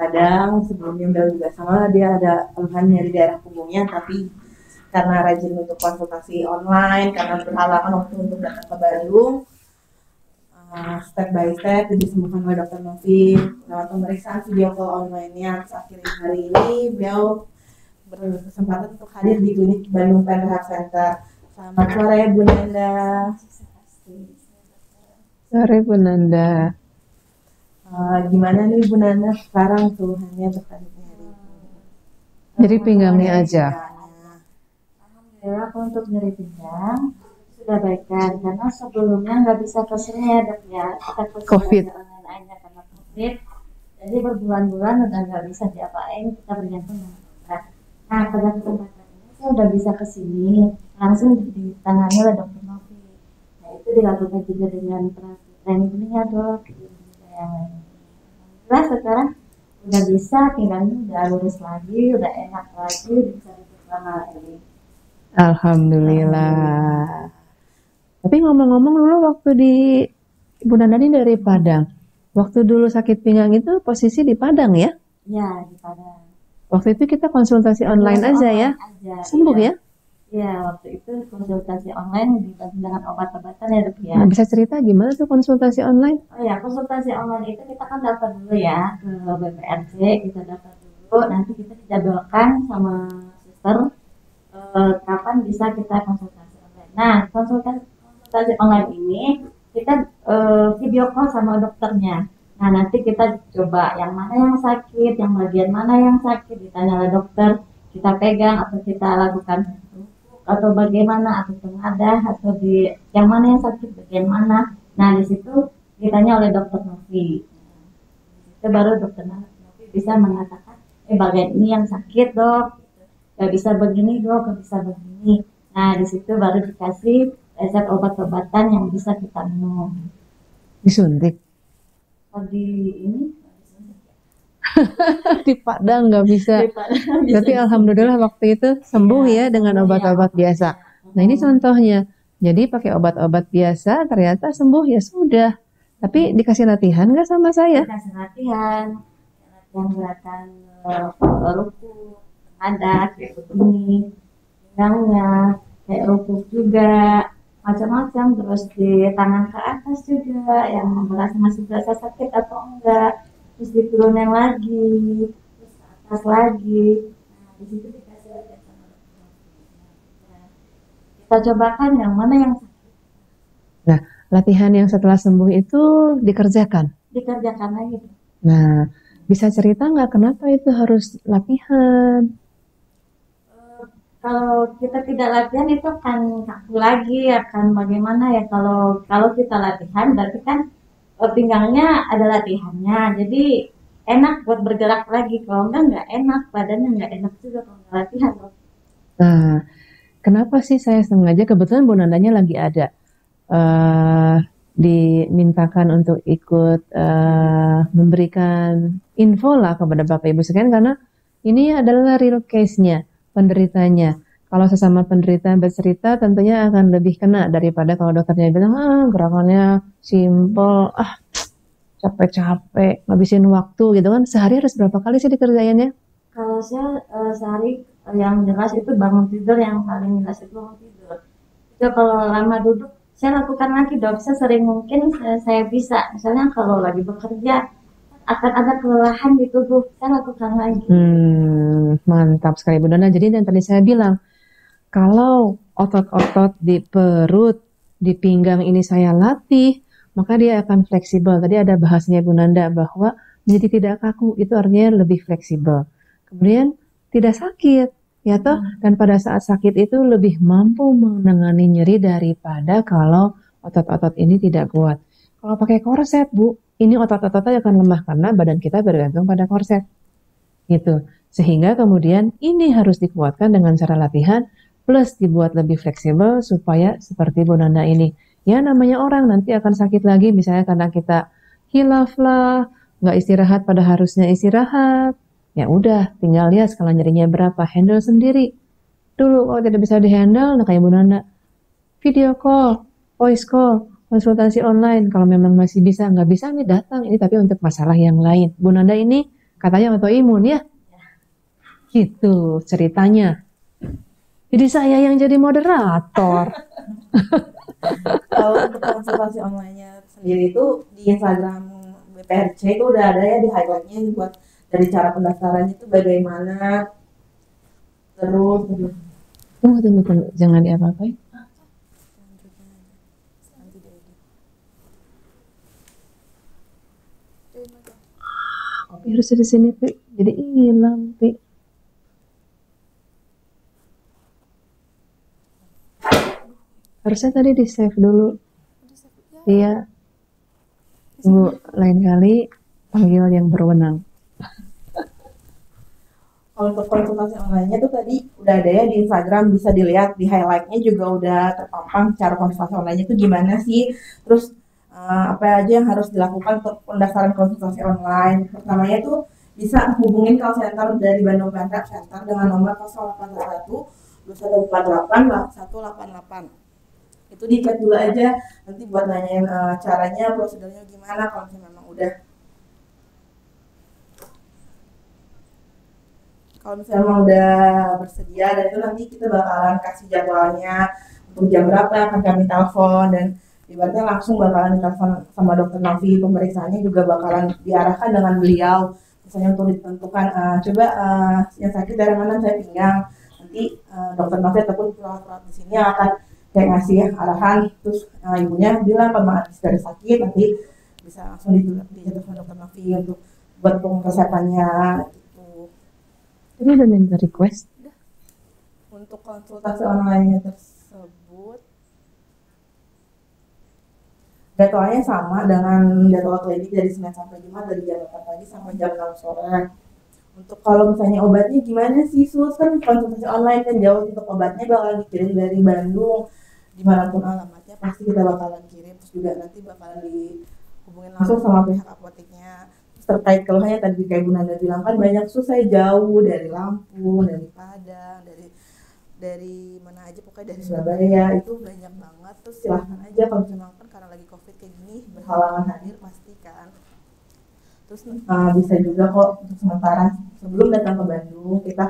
Padang. Sebelumnya beliau juga sama, dia ada keluhan nyeri daerah punggungnya, tapi karena rajin untuk konsultasi online, karena berhalangan waktu untuk datang ke Bandung, step by step disembuhkan oleh Dr. Novi lewat pemeriksaan video call online-nya. Terus akhirnya hari ini beliau berkesempatan untuk hadir di klinik Bandung Pen Rehab Center. Selamat sore Bu Nanda. Sore Bu Nanda. Gimana nih Bu Nanda sekarang keluhannya terkait nyeri? Jadi pinggangnya aja. Alhamdulillah untuk nyeri pinggang sudah baikan, karena sebelumnya nggak bisa kesini ya dok ya, kita COVID. online aja karena COVID, jadi berbulan-bulan udah nggak bisa diapain, kita bergantung dengan dokter. Nah pada kesempatan ini saya udah bisa kesini, langsung ditangani oleh Dokter Novi. Nah itu dilakukan juga dengan training ya dok, yang lain. Alhamdulillah sekarang udah bisa, pinggangnya udah lurus lagi, udah enak lagi, bisa duduk lama lagi. Alhamdulillah. Tapi ngomong-ngomong, dulu waktu di Ibu Nanda ini dari Padang. Waktu dulu sakit pinggang itu posisi di Padang ya? Ya di Padang. Waktu itu kita konsultasi online aja ya? Sembuh ya? Iya, waktu itu konsultasi online dibantu dengan obat-obatan ya dok ya. Nah, bisa cerita gimana tuh konsultasi online? Oh ya, konsultasi online itu kita kan daftar dulu ya ke BPRC, kita daftar dulu, nanti kita dijadwalkan sama suster kapan bisa kita konsultasi online. Nah, konsultasi online ini kita video call sama dokternya. Nah, nanti kita coba yang mana yang sakit, yang bagian mana yang sakit, ditanya oleh dokter, kita pegang atau kita lakukan atau bagaimana, atau pengadah, atau di yang mana yang sakit bagian mana. Nah, di situ ditanya oleh Dokter Novi. Itu baru Dokter Novi bisa mengatakan, bagian ini yang sakit dok, gak bisa begini dok, gak bisa begini. Nah, di situ baru dikasih resep obat-obatan yang bisa kita minum. Disuntik? Di ini di Padang nggak bisa. Tapi alhamdulillah waktu itu sembuh ya dengan obat-obat biasa. Nah ini contohnya. Jadi pakai obat-obat biasa ternyata sembuh, ya sudah. Tapi dikasih latihan nggak sama saya? Dikasih latihan gerakan ruku, ada kayak begini, pinggangnya kayak ruku juga, macam-macam. Terus di tangan ke atas juga, yang merasa masih berasa sakit atau enggak. Terus diturunin lagi, terus ke atas lagi. Nah, di situ dikasih latihan sama dokter. Nah, kita cobakan yang mana yang sakit. Nah, latihan yang setelah sembuh itu dikerjakan? Dikerjakan lagi. Nah, bisa cerita nggak kenapa itu harus latihan? Kalau kita tidak latihan itu akan kaku lagi, akan bagaimana ya. Kalau kita latihan berarti kan pinggangnya ada latihannya, jadi enak buat bergerak lagi. Kalau nggak enak, badannya nggak enak juga kalau nggak latihan. Nah, kenapa sih saya sengaja, kebetulan Bu Nandanya lagi ada, dimintakan untuk ikut memberikan info lah kepada Bapak Ibu sekalian, karena ini adalah real case-nya, penderitanya. Kalau sesama penderita bercerita tentunya akan lebih kena daripada kalau dokternya bilang, gerakannya simple, capek-capek, ngabisin waktu gitu kan. Sehari harus berapa kali sih dikerjainnya? Kalau saya sehari yang jelas itu bangun tidur, yang paling jelas itu bangun tidur. Itu kalau lama duduk saya lakukan lagi dok, sesering mungkin saya bisa. Misalnya kalau lagi bekerja akan ada kelelahan di tubuh, saya lakukan lagi. Mantap sekali Bu Nana. Jadi yang tadi saya bilang, kalau otot-otot di perut, di pinggang ini saya latih, maka dia akan fleksibel. Tadi ada bahasanya Bu Nanda bahwa menjadi tidak kaku, itu artinya lebih fleksibel. Kemudian tidak sakit, ya toh. Dan pada saat sakit itu lebih mampu menangani nyeri daripada kalau otot-otot ini tidak kuat. Kalau pakai korset Bu, ini otot-ototnya akan lemah karena badan kita bergantung pada korset. Gitu. Sehingga kemudian ini harus dikuatkan dengan cara latihan plus dibuat lebih fleksibel supaya seperti Bu Nanda ini. Ya namanya orang nanti akan sakit lagi misalnya karena kita hilaf lah, nggak istirahat pada harusnya istirahat. Ya udah, tinggal lihat skala nyerinya berapa, handle sendiri. Dulu kalau tidak bisa dihandle, nah kayak Bu Nanda, video call, voice call, konsultasi online. Kalau memang masih bisa, nggak bisa nih datang. Ini tapi untuk masalah yang lain. Bu Nanda ini katanya autoimun ya. Gitu ceritanya. Jadi saya yang jadi moderator. Kalau untuk konsultasi online-nya sendiri itu di Instagram BPRC itu udah ada ya di highlight-nya buat dari cara pendaftarannya itu bagaimana. Terus Tunggu, jangan diapa-apain. Kopi harus di sini, Pi. Jadi hilang, Pi. Harusnya tadi di save dulu. Iya. Tunggu lain kali panggil yang berwenang. kalau untuk konsultasi online-nya tuh tadi udah ada ya di Instagram, bisa dilihat di highlight-nya juga udah terpampang cara konsultasi online-nya itu gimana sih. Terus apa aja yang harus dilakukan untuk pendaftaran konsultasi online. Pertamanya tuh bisa hubungin call center dari Bandung Penta Center dengan nomor 081 2148 188. Itu dicek dulu aja nanti buat nanyain caranya, prosedurnya gimana kalau misalnya memang udah. Kalau misalnya memang udah bersedia, dan itu nanti kita bakalan kasih jadwalnya untuk jam berapa akan kami telepon, dan ibaratnya langsung bakalan ditelepon sama dokter Novi. Pemeriksaannya juga bakalan diarahkan dengan beliau, misalnya untuk ditentukan coba yang sakit dari mana, saya pinggang. Nanti dokter Novi ataupun perawat-perawat di sini akan kayak ngasih arahan, terus ibunya bilang kalau habis dari sakit nanti bisa langsung dijadwalkan dokter Novi untuk buat pengesehatannya. Ini udah minta request. Untuk konsultasi online tersebut jadwalnya sama dengan jadwal klinik dari Senin sampai Jumat dari jam 8 pagi sampai jam 6 sore. Untuk kalau misalnya obatnya gimana sih Sus, kan konsultasi online kan jauh, untuk obatnya bakalan dikirim dari Bandung, dimanapun alamatnya pasti kita bakalan kirim. Terus juga nanti bakalan dihubungin langsung sama pihak apoteknya. Terkait keluhannya tadi kayak Bu Nanda bilang kan banyak susah jauh dari Lampung, dari Padang, dari mana aja, pokoknya dari Surabaya itu banyak banget. Terus silahkan aja kalau misalnya kan karena lagi COVID kayak gini berhalangan hadir pasti kan. Terus bisa juga kok untuk sementara sebelum datang ke Bandung kita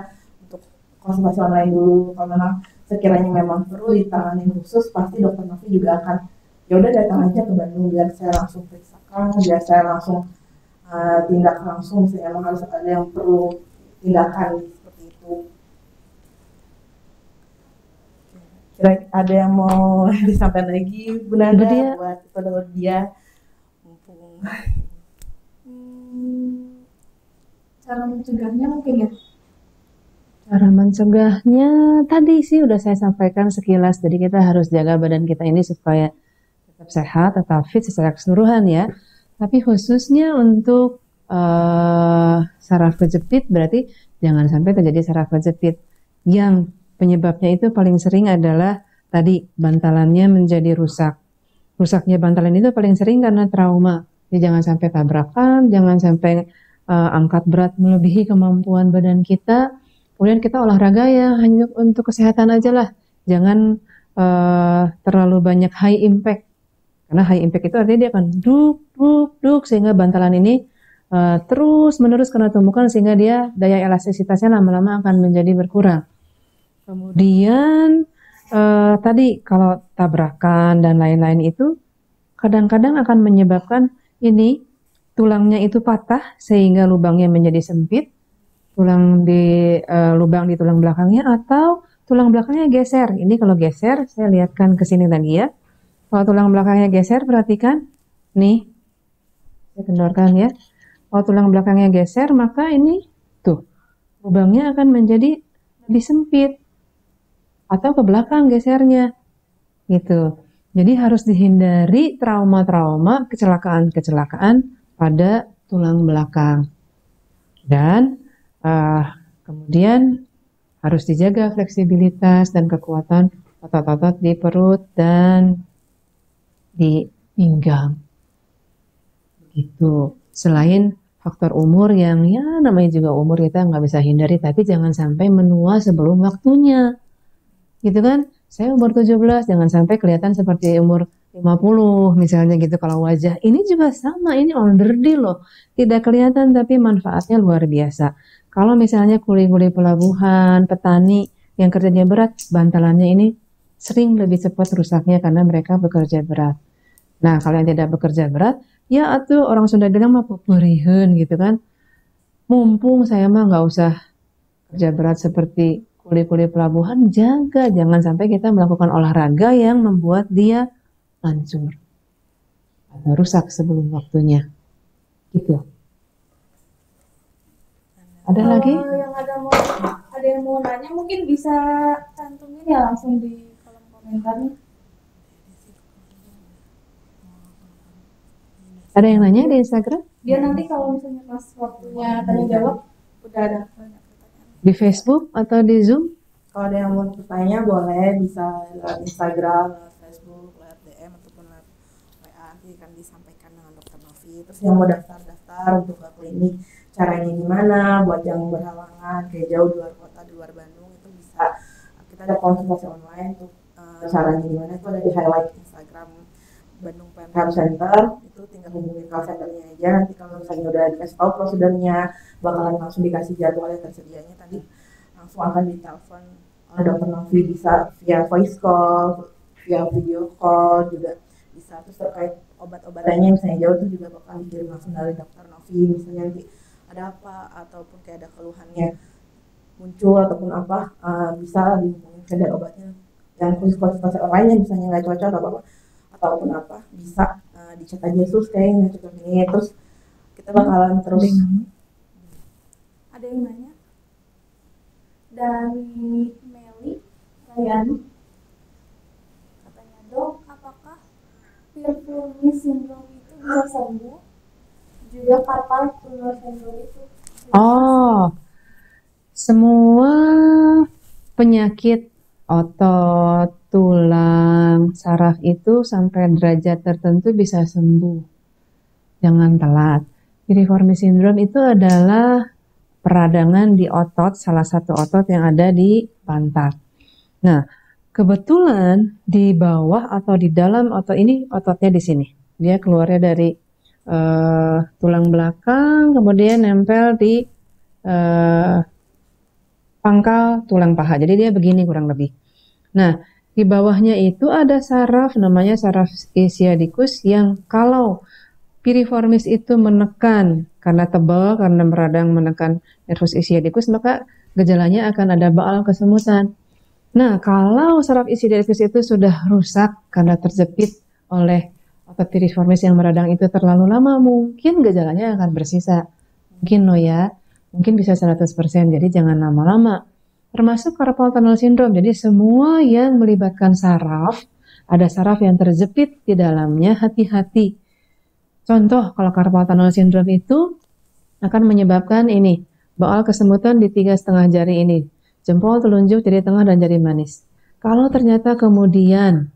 untuk konsultasi online dulu. Kalau memang sekiranya memang perlu ditangani khusus, pasti dokter Novi juga akan ya udah datang aja ke Bandung biar saya langsung periksakan, biar saya langsung tindak langsung misalnya emang harus ada yang perlu tindakan seperti itu. Kira ada yang mau disampaikan lagi Bu Nanda buat pada dia mumpung. Cara mencegahnya mungkin ya. Cara mencegahnya tadi sih udah saya sampaikan sekilas. Jadi kita harus jaga badan kita ini supaya tetap sehat, tetap fit secara keseluruhan ya. Tapi khususnya untuk saraf kejepit berarti jangan sampai terjadi saraf kejepit. Yang penyebabnya itu paling sering adalah tadi bantalannya menjadi rusak. Rusaknya bantalan itu paling sering karena trauma. Jadi jangan sampai tabrakan, jangan sampai angkat berat melebihi kemampuan badan kita. Kemudian kita olahraga ya hanya untuk kesehatan aja lah. Jangan terlalu banyak high impact. Karena high impact itu artinya dia akan duk sehingga bantalan ini terus menerus kena tumpukan sehingga dia daya elastisitasnya lama-lama akan menjadi berkurang. Kemudian tadi kalau tabrakan dan lain-lain itu kadang-kadang akan menyebabkan ini tulangnya itu patah sehingga lubangnya menjadi sempit, lubang di tulang belakangnya, atau tulang belakangnya geser. Ini kalau geser, saya lihatkan ke sini tadi ya. Kalau tulang belakangnya geser, perhatikan nih, saya kendorkan ya. Kalau tulang belakangnya geser, maka ini tuh lubangnya akan menjadi lebih sempit atau ke belakang gesernya gitu. Jadi harus dihindari trauma-trauma, kecelakaan-kecelakaan pada tulang belakang. Dan kemudian harus dijaga fleksibilitas dan kekuatan otot-otot di perut dan di pinggang. Begitu. Selain faktor umur yang ya namanya juga umur kita nggak bisa hindari, tapi jangan sampai menua sebelum waktunya. Gitu kan? Saya umur 17, jangan sampai kelihatan seperti umur 50 misalnya gitu kalau wajah. Ini juga sama, ini onderdil loh. Tidak kelihatan tapi manfaatnya luar biasa. Kalau misalnya kuli-kuli pelabuhan, petani yang kerjanya berat, bantalannya ini sering lebih cepat rusaknya karena mereka bekerja berat. Nah, kalau yang tidak bekerja berat, ya atuh orang Sunda bilang mah peperiheun gitu kan. Mumpung saya mah nggak usah kerja berat seperti kuli-kuli pelabuhan, jangan sampai kita melakukan olahraga yang membuat dia hancur atau rusak sebelum waktunya. Gitu. Ada lagi? Yang ada yang mau nanya mungkin bisa cantumin ya langsung di kolom komentarnya. Ada yang nanya di Instagram? Dia nanti kalau misalnya pas waktunya tanya jawab udah ada banyak pertanyaan. Di Facebook atau di Zoom? Kalau ada yang mau bertanya boleh bisa lewat Instagram, lewat Facebook, lewat DM ataupun lewat WA, nanti akan disampaikan dengan Dokter Novi. Terus yang mau daftar untuk ke klinik, caranya gimana, buat yang berhalangan kayak jauh di luar kota, di luar Bandung itu bisa. Kita ada konsultasi online tuh, caranya gimana itu ada di highlight Instagram Bandung PMK Center. Itu tinggal hubungin call centernya aja. Nanti kalau misalnya udah dikasih tahu prosedurnya, bakalan langsung dikasih jadwal yang tersedianya tadi, langsung akan ditelepon oleh Dokter Novi, bisa via voice call, via video call juga bisa. Terus terkait obat-obatannya misalnya jauh itu juga bakal dikirim langsung dari Dokter Novi. Misalnya nanti ada apa ataupun kayak ada keluhannya muncul ataupun apa, bisa dihubungin ke obatnya yang khusus konsultasi online misalnya nggak cocok atau apa ataupun apa, bisa dicat aja Yesus kayak nggak cocok ini. Terus kita bakalan terus. Ada yang nanya dari Meli Rayani, katanya dok, apakah Piriformis syndrome itu bisa sembuh? Juga carpal tunnel syndrome itu? Oh, semua penyakit otot, tulang, saraf itu sampai derajat tertentu bisa sembuh. Jangan telat. Piriformis syndrome itu adalah peradangan di otot, salah satu otot yang ada di pantat. Nah, kebetulan di bawah atau di dalam otot ini, ototnya di sini. Dia keluarnya dari tulang belakang, kemudian nempel di pangkal tulang paha. Jadi dia begini kurang lebih. Nah, di bawahnya itu ada saraf, namanya saraf ischiadicus, yang kalau piriformis itu menekan karena tebal, karena meradang menekan nervus ischiadicus, maka gejalanya akan ada baal kesemutan. Nah, kalau saraf ischiadicus itu sudah rusak karena terjepit oleh otot piriformis yang meradang itu terlalu lama, mungkin gejalanya akan bersisa. Mungkin ya, mungkin bisa 100%, jadi jangan lama-lama. Termasuk carpal tunnel syndrome, jadi semua yang melibatkan saraf, ada saraf yang terjepit di dalamnya, hati-hati. Contoh, kalau carpal tunnel syndrome itu akan menyebabkan ini, baal kesemutan di 3,5 jari ini, jempol, telunjuk, jari tengah, dan jari manis. Kalau ternyata kemudian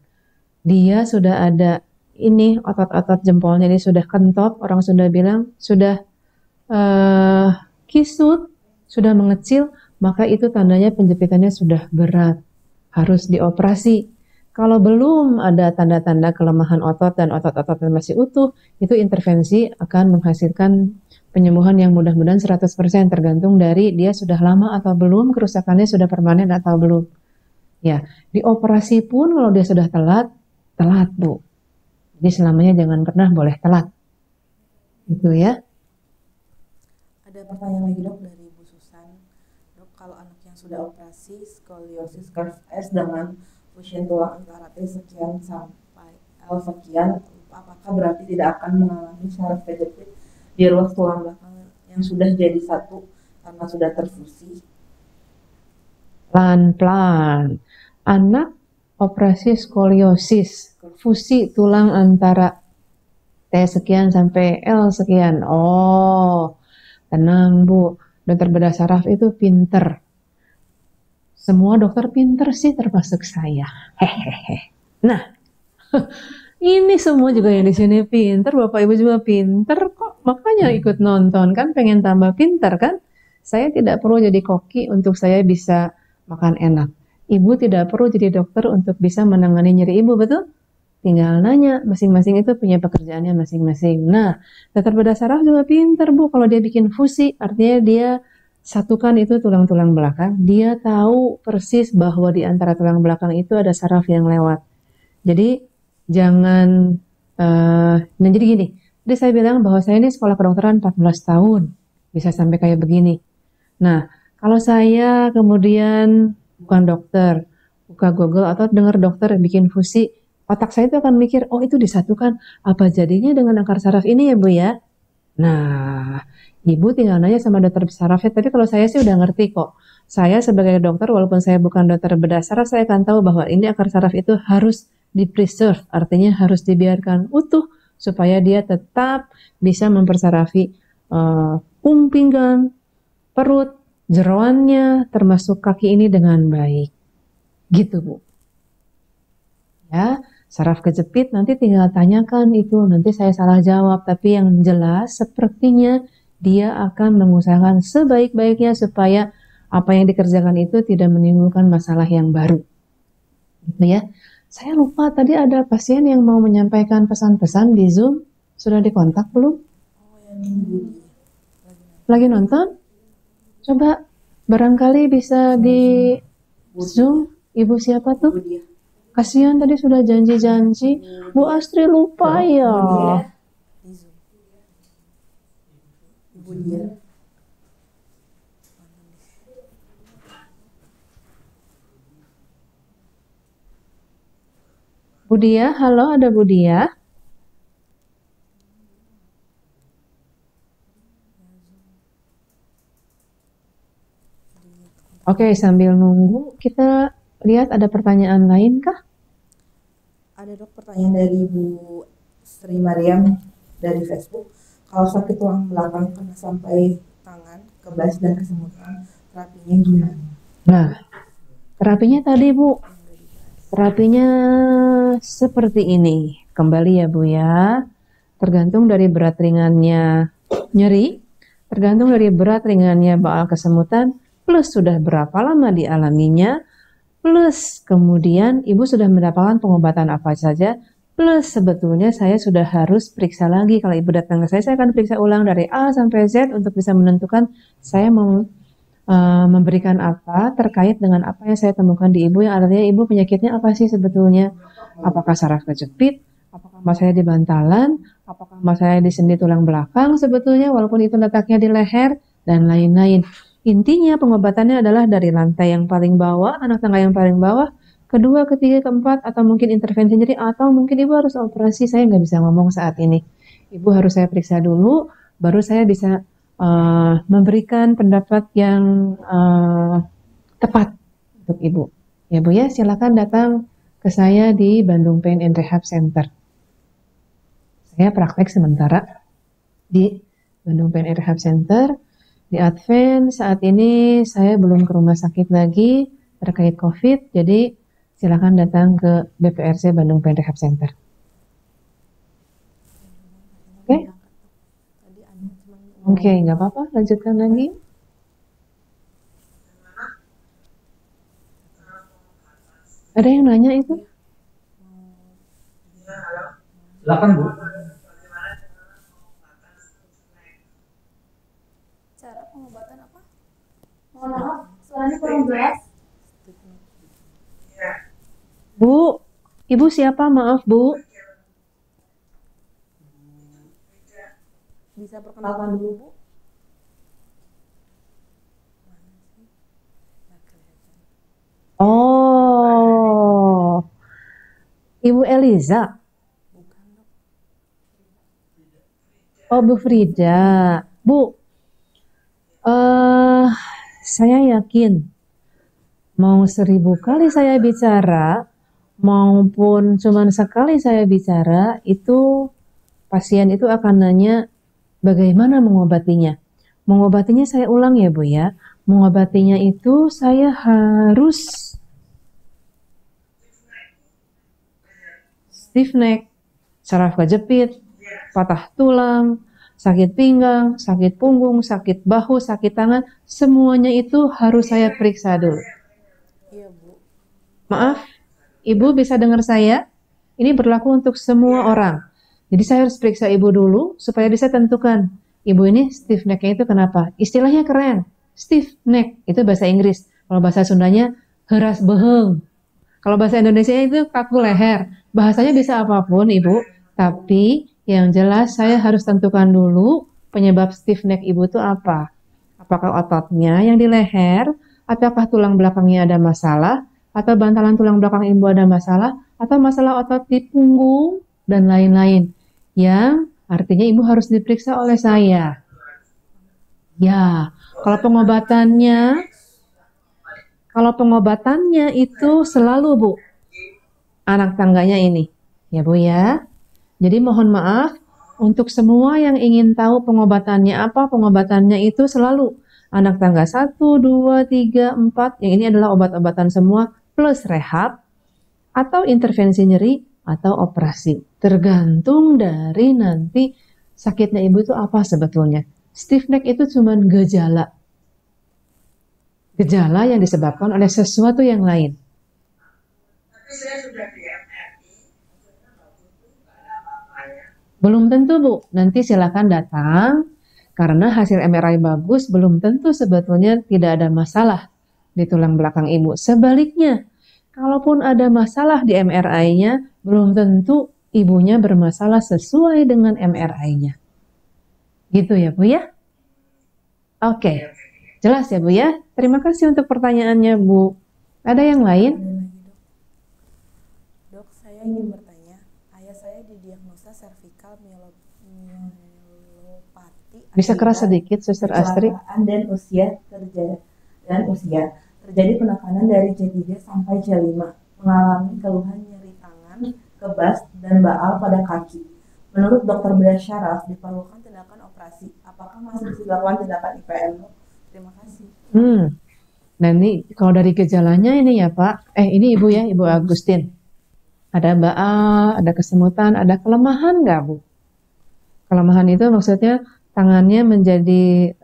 dia sudah ada ini, otot-otot jempolnya ini sudah kentop, orang Sunda bilang sudah kisut, sudah mengecil, maka itu tandanya penjepitannya sudah berat, harus dioperasi. Kalau belum ada tanda-tanda kelemahan otot dan otot-otot yang masih utuh, itu intervensi akan menghasilkan penyembuhan yang mudah-mudahan 100% tergantung dari dia sudah lama atau belum, kerusakannya sudah permanen atau belum. Ya, di operasi pun kalau dia sudah telat, telat Bu. Jadi selamanya jangan pernah boleh telat. Itu ya. Ada pertanyaan lagi dok dari Bu Susan. Dok, kalau anak yang sudah operasi skoliosis curve S dengan fusion tulang antara T sekian sampai L sekian, apakah berarti tidak akan mengalami saraf kejepit di ruas tulang belakang yang sudah jadi satu karena sudah terfusi? Pelan-pelan. Anak operasi skoliosis, fusi tulang antara T sekian sampai L sekian. Oh, tenang Bu. Dokter bedah saraf itu pinter. Semua dokter pinter sih termasuk saya. Hehehe. Nah, ini semua juga yang di sini pinter, Bapak Ibu juga pinter kok. Makanya ikut nonton kan, pengen tambah pinter kan? Saya tidak perlu jadi koki untuk saya bisa makan enak. Ibu tidak perlu jadi dokter untuk bisa menangani nyeri ibu, betul? Tinggal nanya, masing-masing itu punya pekerjaannya masing-masing. Nah, dokter bedah saraf juga pinter Bu. Kalau dia bikin fusi, artinya dia satukan itu tulang-tulang belakang. Dia tahu persis bahwa di antara tulang belakang itu ada saraf yang lewat. Jadi jangan, nah jadi gini. Jadi saya bilang bahwa saya ini sekolah kedokteran 14 tahun, bisa sampai kayak begini. Nah, kalau saya kemudian bukan dokter, buka Google atau dengar dokter bikin fusi, otak saya itu akan mikir, oh itu disatukan, apa jadinya dengan akar saraf ini ya Bu ya? Nah, Ibu tinggal nanya sama dokter sarafnya, tapi kalau saya sih udah ngerti kok. Saya sebagai dokter, walaupun saya bukan dokter bedah saraf, saya akan tahu bahwa ini akar saraf itu harus di-preserve, artinya harus dibiarkan utuh, supaya dia tetap bisa mempersarafi pinggang, perut, jeroannya, termasuk kaki ini dengan baik. Gitu Bu. Ya, saraf kejepit nanti tinggal tanyakan itu, nanti saya salah jawab, tapi yang jelas sepertinya dia akan mengusahakan sebaik-baiknya supaya apa yang dikerjakan itu tidak menimbulkan masalah yang baru. Gitu ya. Saya lupa tadi ada pasien yang mau menyampaikan pesan-pesan di Zoom, sudah dikontak belum? Lagi nonton? Coba barangkali bisa di Zoom. Ibu siapa tuh? Kasihan tadi sudah janji-janji. Bu Astri lupa ya. Ibu dia. Budia, halo, ada Budia? Oke, sambil nunggu kita lihat ada pertanyaan lain kah? Ada dok pertanyaan dari Bu Sri Mariam dari Facebook. Kalau sakit tulang belakang kena sampai tangan, kebas dan kesemutan, terapinya gimana? Nah, terapinya tadi Bu, terapinya seperti ini. Kembali ya Bu ya, tergantung dari berat ringannya nyeri, tergantung dari berat ringannya baal kesemutan, plus sudah berapa lama dialaminya, plus kemudian ibu sudah mendapatkan pengobatan apa saja, plus sebetulnya saya sudah harus periksa lagi. Kalau ibu datang ke saya akan periksa ulang dari A sampai Z untuk bisa menentukan saya mau memberikan apa terkait dengan apa yang saya temukan di ibu, yang artinya ibu penyakitnya apa sih sebetulnya, apakah saraf kejepit, apakah saya di bantalan, apakah saya di sendi tulang belakang sebetulnya walaupun itu letaknya di leher dan lain-lain. Intinya pengobatannya adalah dari lantai yang paling bawah, anak tangga yang paling bawah, kedua, ketiga, keempat, atau mungkin intervensi nyeri, atau mungkin ibu harus operasi. Saya nggak bisa ngomong saat ini. Ibu harus saya periksa dulu, baru saya bisa memberikan pendapat yang tepat untuk ibu. Ya Bu ya, silakan datang ke saya di Bandung Pain and Rehab Center. Saya praktek sementara di Bandung Pain and Rehab Center. Di Advent saat ini saya belum ke rumah sakit lagi terkait COVID, jadi silakan datang ke BPRC Bandung Pain Rehab Center. Oke? Oke, nggak apa-apa, lanjutkan lagi. Ada yang nanya itu? Silakan Bu. Bu, Ibu siapa? Maaf, Bu. Bisa perkenalkan dulu, Bu? Oh, Ibu Eliza. Oh, Bu Frida. Bu, eh saya yakin mau 1000 kali saya bicara, maupun cuman sekali saya bicara, itu pasien itu akan nanya bagaimana mengobatinya. Mengobatinya saya ulang ya Bu ya. Mengobatinya itu saya harus stiff neck, saraf kejepit, patah tulang, sakit pinggang, sakit punggung, sakit bahu, sakit tangan, semuanya itu harus saya periksa dulu. Iya, Bu. Maaf, Ibu bisa dengar saya? Ini berlaku untuk semua orang. Jadi saya harus periksa Ibu dulu supaya bisa tentukan Ibu ini stiff neck-nya itu kenapa. Istilahnya keren, stiff neck, itu bahasa Inggris. Kalau bahasa Sundanya, heras beheng. Kalau bahasa Indonesia itu kaku leher. Bahasanya bisa apapun Ibu, tapi yang jelas saya harus tentukan dulu penyebab stiff neck Ibu itu apa. Apakah ototnya yang di leher, ataukah tulang belakangnya ada masalah, atau bantalan tulang belakang Ibu ada masalah, atau masalah otot di punggung, dan lain-lain. Yang artinya Ibu harus diperiksa oleh saya. Ya, kalau pengobatannya itu selalu Bu, anak tangganya ini. Ya Bu ya. Jadi mohon maaf, untuk semua yang ingin tahu pengobatannya apa, pengobatannya itu selalu anak tangga 1, 2, 3, 4. Yang ini adalah obat-obatan semua plus rehab, atau intervensi nyeri, atau operasi. Tergantung dari nanti sakitnya Ibu itu apa sebetulnya. Stiff neck itu cuma gejala. Gejala yang disebabkan oleh sesuatu yang lain. Belum tentu Bu, nanti silakan datang, karena hasil MRI bagus belum tentu sebetulnya tidak ada masalah di tulang belakang Ibu. Sebaliknya, kalaupun ada masalah di MRI-nya, belum tentu ibunya bermasalah sesuai dengan MRI-nya. Gitu ya Bu ya? Oke, jelas ya Bu ya? Terima kasih untuk pertanyaannya Bu. Ada yang lain? Dok, saya ingin bertanya, ayah saya didiagnosa cervical myelopathy. Bisa keras sedikit, Suster Astri? Dan usia terjadi penekanan dari C3 sampai C5, mengalami keluhan nyeri tangan, kebas, dan baal pada kaki. Menurut Dr. Bedah Syaraf, diperlukan tindakan operasi. Apakah masih bisa dilakukan tindakan IPL? Terima kasih. Nah ini kalau dari gejalanya ini ya Pak, ini Ibu ya, Ibu Agustin. Ada baal, ada kesemutan, ada kelemahan nggak Bu? Kelemahan itu maksudnya tangannya menjadi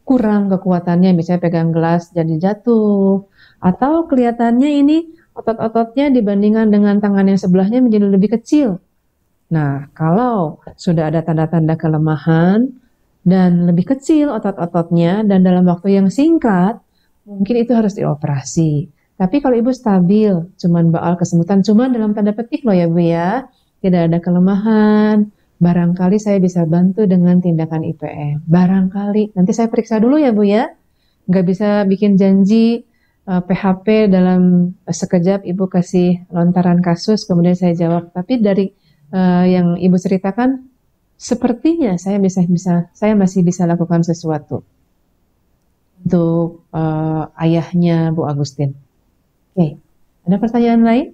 kurang kekuatannya, misalnya pegang gelas jadi jatuh, atau kelihatannya ini otot-ototnya dibandingkan dengan tangan yang sebelahnya menjadi lebih kecil. Nah, kalau sudah ada tanda-tanda kelemahan dan lebih kecil otot-ototnya dan dalam waktu yang singkat, mungkin itu harus dioperasi. Tapi kalau Ibu stabil, cuman baal kesemutan, cuman dalam tanda petik loh ya Bu ya, tidak ada kelemahan, barangkali saya bisa bantu dengan tindakan IPM. Barangkali, nanti saya periksa dulu ya Bu ya. Nggak bisa bikin janji PHP dalam sekejap Ibu kasih lontaran kasus, kemudian saya jawab. Tapi dari yang Ibu ceritakan, sepertinya saya masih bisa lakukan sesuatu untuk ayahnya Bu Agustin. Oke, ada pertanyaan lain?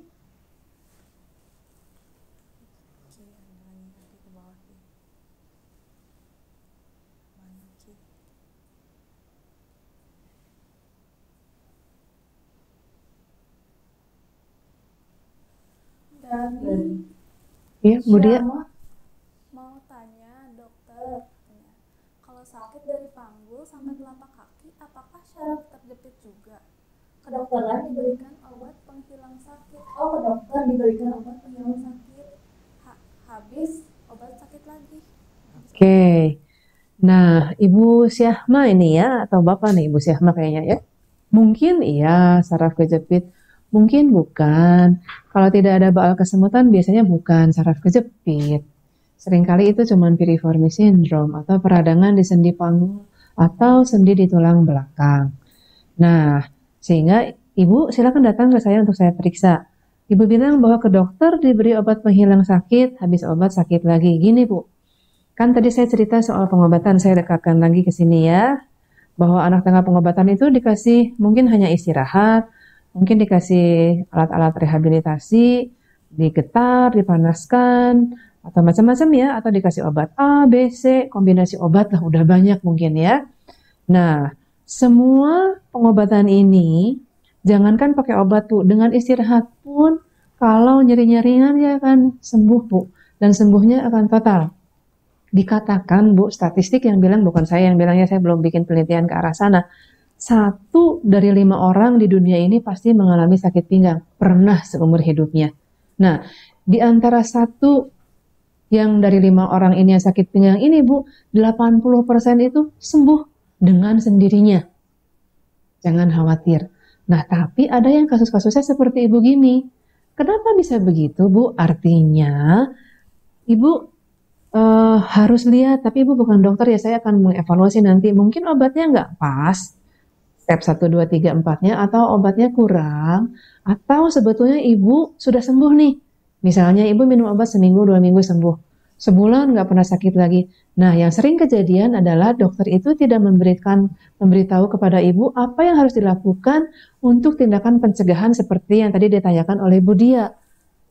Iya, Bu Dia. Mau tanya dokter, kalau sakit dari panggul sampai telapak kaki, apakah syaraf terjepit juga? Ke dokter diberikan obat penghilang sakit. Ke dokter diberikan obat penghilang sakit. Habis obat sakit lagi. Oke. Nah, Ibu Syahma ini ya, atau Bapak nih Ibu Syahma kayaknya ya. Mungkin iya saraf kejepit, Mungkin bukan. Kalau tidak ada baal kesemutan biasanya bukan saraf kejepit. Seringkali itu cuma piriformis syndrome atau peradangan di sendi panggul atau sendi di tulang belakang. Nah, sehingga ibu silakan datang ke saya untuk saya periksa. Ibu bilang bahwa ke dokter diberi obat penghilang sakit, habis obat sakit lagi. Gini Bu, kan tadi saya cerita soal pengobatan, saya dekatkan lagi ke sini ya. Bahwa anak tengah pengobatan itu dikasih mungkin hanya istirahat, mungkin dikasih alat-alat rehabilitasi, digetar, dipanaskan, atau macam-macam ya, atau dikasih obat A, B, C, kombinasi obat lah udah banyak mungkin ya. Nah, semua pengobatan ini, jangankan pakai obat Bu, dengan istirahat pun, kalau nyerinya ringan ya akan sembuh Bu, dan sembuhnya akan total. Dikatakan Bu, statistik yang bilang, bukan saya yang bilangnya, saya belum bikin penelitian ke arah sana. 1 dari 5 orang di dunia ini pasti mengalami sakit pinggang, pernah seumur hidupnya. Nah, di antara 1 yang dari 5 orang ini yang sakit pinggang ini Bu, 80% itu sembuh dengan sendirinya. Jangan khawatir. Nah, tapi ada yang kasus-kasusnya seperti Ibu gini. Kenapa bisa begitu Bu? Artinya, Ibu harus lihat, tapi Ibu bukan dokter ya, saya akan mengevaluasi nanti. Mungkin obatnya nggak pas, step 1, 2, 3, 4-nya, atau obatnya kurang, atau sebetulnya Ibu sudah sembuh nih. Misalnya Ibu minum obat seminggu, 2 minggu sembuh. Sebulan nggak pernah sakit lagi. Nah, yang sering kejadian adalah dokter itu tidak memberitahu kepada Ibu apa yang harus dilakukan untuk tindakan pencegahan seperti yang tadi ditanyakan oleh Bu Dia.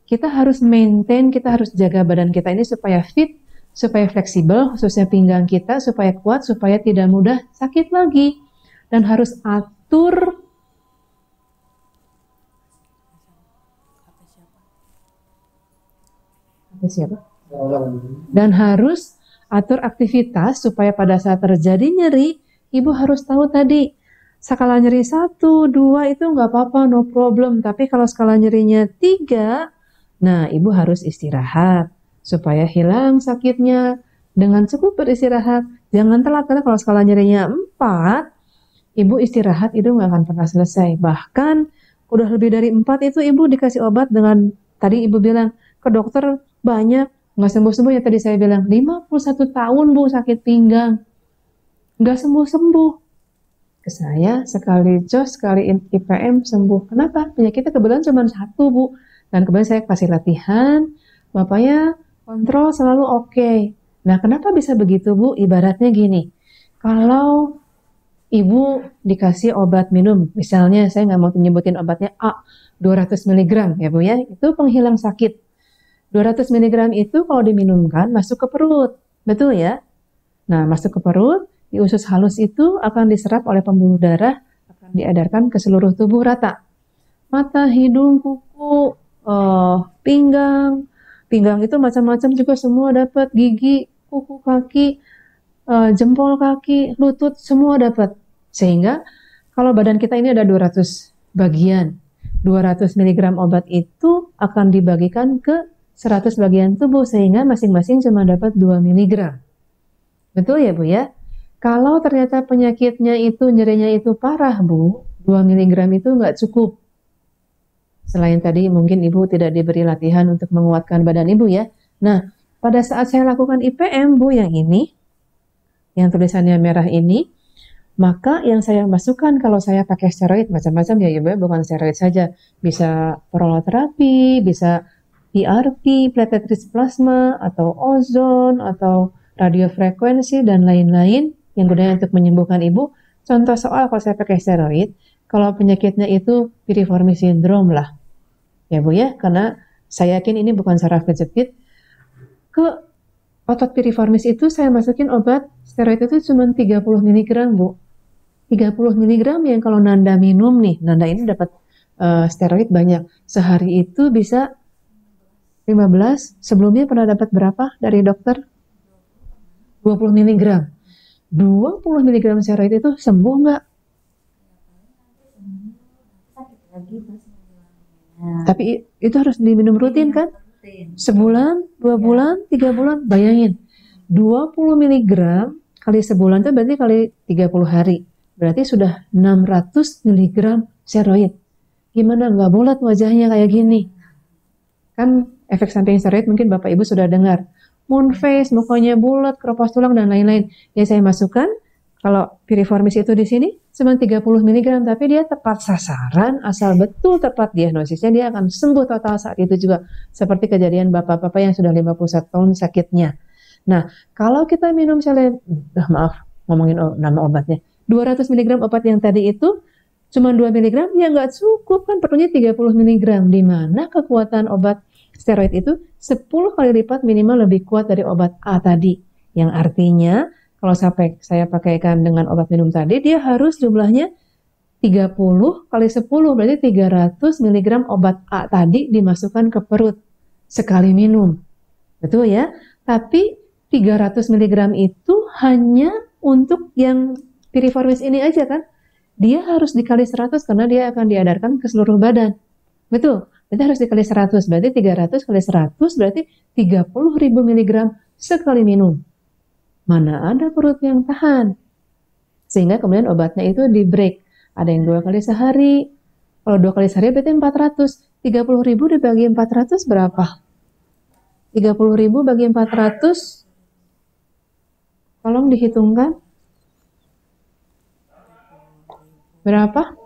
Kita harus maintain, kita harus jaga badan kita ini supaya fit, supaya fleksibel, khususnya pinggang kita, supaya kuat, supaya tidak mudah sakit lagi. Dan harus atur dan harus atur aktivitas supaya pada saat terjadi nyeri, Ibu harus tahu tadi, skala nyeri 1, 2 itu nggak apa-apa, no problem. Tapi kalau skala nyerinya 3, nah Ibu harus istirahat supaya hilang sakitnya. Dengan cukup beristirahat, jangan telat, karena kalau skala nyerinya 4, Ibu istirahat itu nggak akan pernah selesai. Bahkan udah lebih dari 4 itu Ibu dikasih obat dengan, tadi Ibu bilang ke dokter banyak, nggak sembuh-sembuh ya, tadi saya bilang 51 tahun Bu sakit pinggang, nggak sembuh-sembuh. Ke saya sekali jos, sekali IPM sembuh. Kenapa? Penyakitnya kebetulan cuma 1 Bu. Dan kemudian saya kasih latihan, Bapaknya kontrol selalu oke. Nah, kenapa bisa begitu Bu? Ibaratnya gini, kalau Ibu dikasih obat minum, misalnya saya nggak mau menyebutin obatnya A, 200 mg ya Bu ya, itu penghilang sakit. 200 mg itu kalau diminumkan masuk ke perut, betul ya? Nah, masuk ke perut, di usus halus itu akan diserap oleh pembuluh darah, akan diedarkan ke seluruh tubuh rata. Mata, hidung, kuku, pinggang itu macam-macam juga semua dapat, gigi, kuku kaki, jempol kaki, lutut, semua dapat. Sehingga kalau badan kita ini ada 200 bagian, 200 mg obat itu akan dibagikan ke 100 bagian tubuh, sehingga masing-masing cuma dapat 2 mg. Betul ya Bu ya? Kalau ternyata penyakitnya itu, nyerinya itu parah Bu, 2 mg itu nggak cukup. Selain tadi mungkin Ibu tidak diberi latihan untuk menguatkan badan Ibu ya. Nah, pada saat saya lakukan IPM Bu yang ini, yang tulisannya merah ini, maka yang saya masukkan kalau saya pakai steroid macam-macam ya Ibu, bukan steroid saja. Bisa proloterapi, bisa PRP, platelet rich plasma, atau ozon, atau radiofrekuensi, dan lain-lain yang gunanya untuk menyembuhkan Ibu. Contoh soal kalau saya pakai steroid, kalau penyakitnya itu piriformis syndrome lah. Ya Bu ya, karena saya yakin ini bukan saraf kejepit. Ke otot piriformis itu saya masukin obat steroid itu cuma 30 mg Bu. 30 mg yang kalau Nanda minum nih, Nanda ini dapat steroid banyak. Sehari itu bisa 15, sebelumnya pernah dapat berapa dari dokter? 20 mg. 20 mg steroid itu sembuh nggak? Tapi itu harus diminum rutin kan? Sebulan, 2 bulan, 3 bulan, bayangin. 20 mg kali sebulan itu berarti kali 30 hari. Berarti sudah 600 mg steroid. gimana nggak bulat wajahnya kayak gini? Kan efek samping steroid mungkin Bapak Ibu sudah dengar. Moon face, mukanya bulat, keropos tulang dan lain-lain. Ya saya masukkan, kalau piriformis itu di sini cuma 30 mg, tapi dia tepat sasaran, asal betul tepat diagnosisnya, dia akan sembuh total saat itu juga. Seperti kejadian bapak-bapak yang sudah 51 tahun sakitnya. Nah, kalau kita minum maaf ngomongin nama obatnya, 200 mg obat yang tadi itu cuma 2 mg, ya nggak cukup kan, perlunya 30 mg. Di mana kekuatan obat steroid itu 10 kali lipat minimal lebih kuat dari obat A tadi. Yang artinya, kalau saya pakaikan dengan obat minum tadi, dia harus jumlahnya 30 kali 10, berarti 300 mg obat A tadi dimasukkan ke perut sekali minum. Betul ya? Tapi 300 mg itu hanya untuk yang piriformis ini aja kan? Dia harus dikali 100 karena dia akan diedarkan ke seluruh badan. Betul? Berarti harus dikali 100, berarti 300 kali 100 berarti 30.000 mg sekali minum. Mana ada perut yang tahan? Sehingga kemudian obatnya itu di break. Ada yang 2 kali sehari. Kalau 2 kali sehari berarti 400. 30.000 dibagi 400 berapa? 30.000 bagi 400. Tolong dihitungkan. Berapa?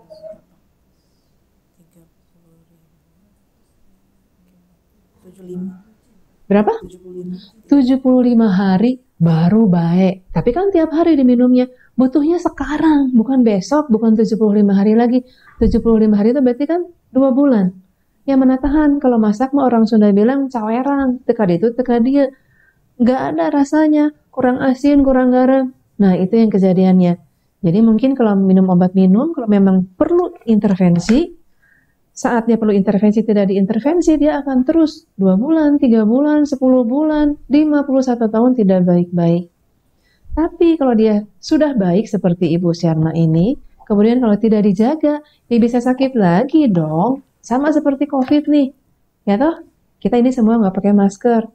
Berapa? 75 hari baru baik. Tapi kan tiap hari diminumnya. Butuhnya sekarang, bukan besok, bukan 75 hari lagi. 75 hari itu berarti kan 2 bulan. Yang mana tahan? Kalau masak mah orang Sunda bilang cawerang. Teka itu, teka dia. Nggak ada rasanya. Kurang asin, kurang garam. Nah, itu yang kejadiannya. Jadi mungkin kalau minum obat minum, kalau memang perlu intervensi, saatnya perlu intervensi, tidak diintervensi, dia akan terus 2 bulan, 3 bulan, 10 bulan, 51 tahun tidak baik-baik. Tapi kalau dia sudah baik seperti Ibu Syarma ini, kemudian kalau tidak dijaga, dia bisa sakit lagi dong. Sama seperti COVID nih. Ya toh, kita ini semua nggak pakai masker.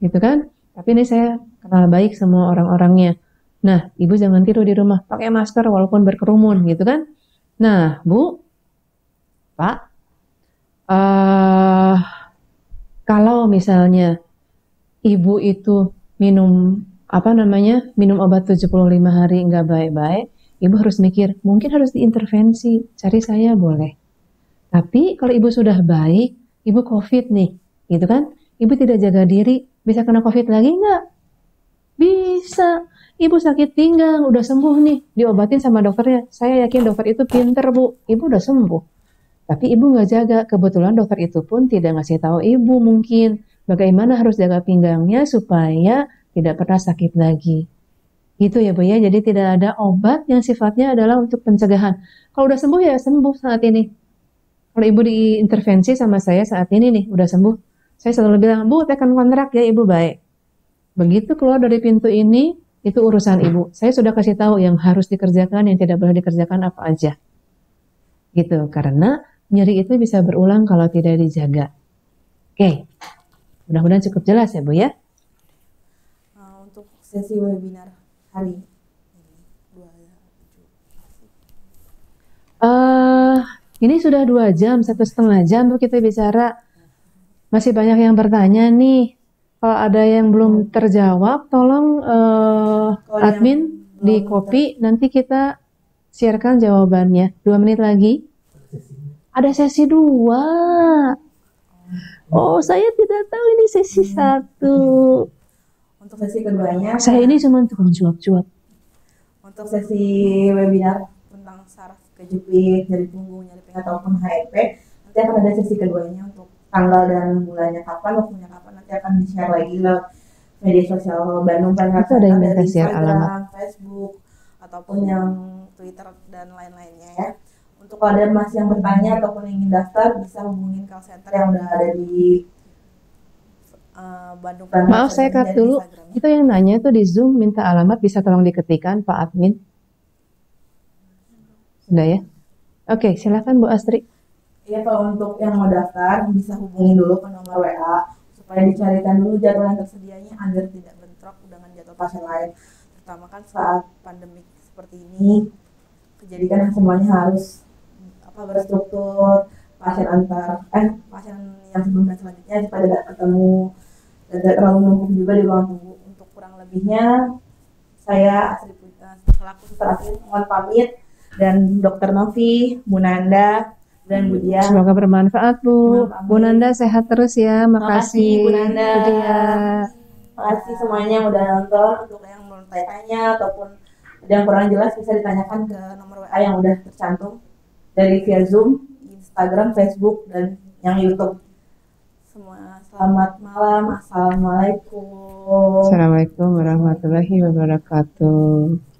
Gitu kan? Tapi ini saya kenal baik semua orang-orangnya. Nah, Ibu jangan tidur di rumah, pakai masker walaupun berkerumun, gitu kan? Nah, Bu, Pak, kalau misalnya Ibu itu minum minum obat 75 hari nggak baik-baik, Ibu harus mikir, mungkin harus diintervensi, cari saya boleh. Tapi kalau Ibu sudah baik, Ibu COVID nih, gitu kan? Ibu tidak jaga diri, bisa kena COVID lagi nggak? Bisa. Ibu sakit pinggang, udah sembuh nih, diobatin sama dokternya. Saya yakin dokter itu pinter, Bu. Ibu udah sembuh. Tapi Ibu nggak jaga. Kebetulan dokter itu pun tidak ngasih tahu Ibu mungkin bagaimana harus jaga pinggangnya supaya tidak pernah sakit lagi. Gitu ya, Bu ya. Jadi tidak ada obat yang sifatnya adalah untuk pencegahan. Kalau udah sembuh ya sembuh saat ini. Kalau Ibu diintervensi sama saya saat ini nih, udah sembuh. Saya selalu bilang, Bu, tekan kontrak ya, Ibu baik. Begitu keluar dari pintu ini, itu urusan Ibu. Saya sudah kasih tahu yang harus dikerjakan, yang tidak boleh dikerjakan apa aja. Gitu, karena nyeri itu bisa berulang kalau tidak dijaga. Oke, mudah-mudahan cukup jelas ya Bu ya. Untuk sesi webinar hari ini, ini sudah 2 jam, 1,5 jam Bu kita bicara. Masih banyak yang bertanya nih. Kalau ada yang belum terjawab, tolong admin di copy, nanti kita sharekan jawabannya. 2 menit lagi. Ada sesi 2. Oh, saya tidak tahu ini sesi 1. Untuk sesi keduanya, saya ini cuma tukang cuap-cuap. Untuk sesi webinar tentang saraf kejepit, nyeri punggung, nyeri pinggang ataupun HRP, nanti akan ada sesi keduanya untuk tanggal dan bulannya kapan, waktunya kapan, nanti akan di-share lagi lewat media sosial Bandung Pengen Itu ada yang minta dari share Instagram, alamat Facebook, ataupun yang Twitter dan lain-lainnya ya. Untuk kalau ada masih yang bertanya ataupun ingin daftar, bisa hubungin call center yang udah ada di Bandung. Maaf saya cut dulu. Itu yang nanya tuh di Zoom minta alamat, bisa tolong diketikkan Pak Admin. Sudah ya? Oke, silakan Bu Astri. Iya, kalau untuk yang mau daftar bisa hubungi dulu ke nomor WA supaya dicarikan dulu jadwal yang tersedianya agar tidak bentrok dengan jadwal pasien lain. Terutama kan saat pandemik seperti ini, kejadian semuanya harus berstruktur, pasien yang sebelum dan selanjutnya supaya tidak ketemu dan tidak terlalu numpuk juga di ruang tunggu. Untuk kurang lebihnya saya selaku Suster Asri mohon pamit, dan Dokter Novi, Bu Nanda, dan Bu Dia. Semoga bermanfaat Bu. Bu Nanda sehat terus ya. Makasih Bu Nanda. Bu Dia. Makasih semuanya yang udah nonton. Untuk yang mau tanya ataupun ada yang kurang jelas bisa ditanyakan ke nomor WA yang udah tercantum dari via Zoom, Instagram, Facebook, dan yang YouTube. Semua selamat malam. Assalamualaikum. Assalamualaikum warahmatullahi wabarakatuh.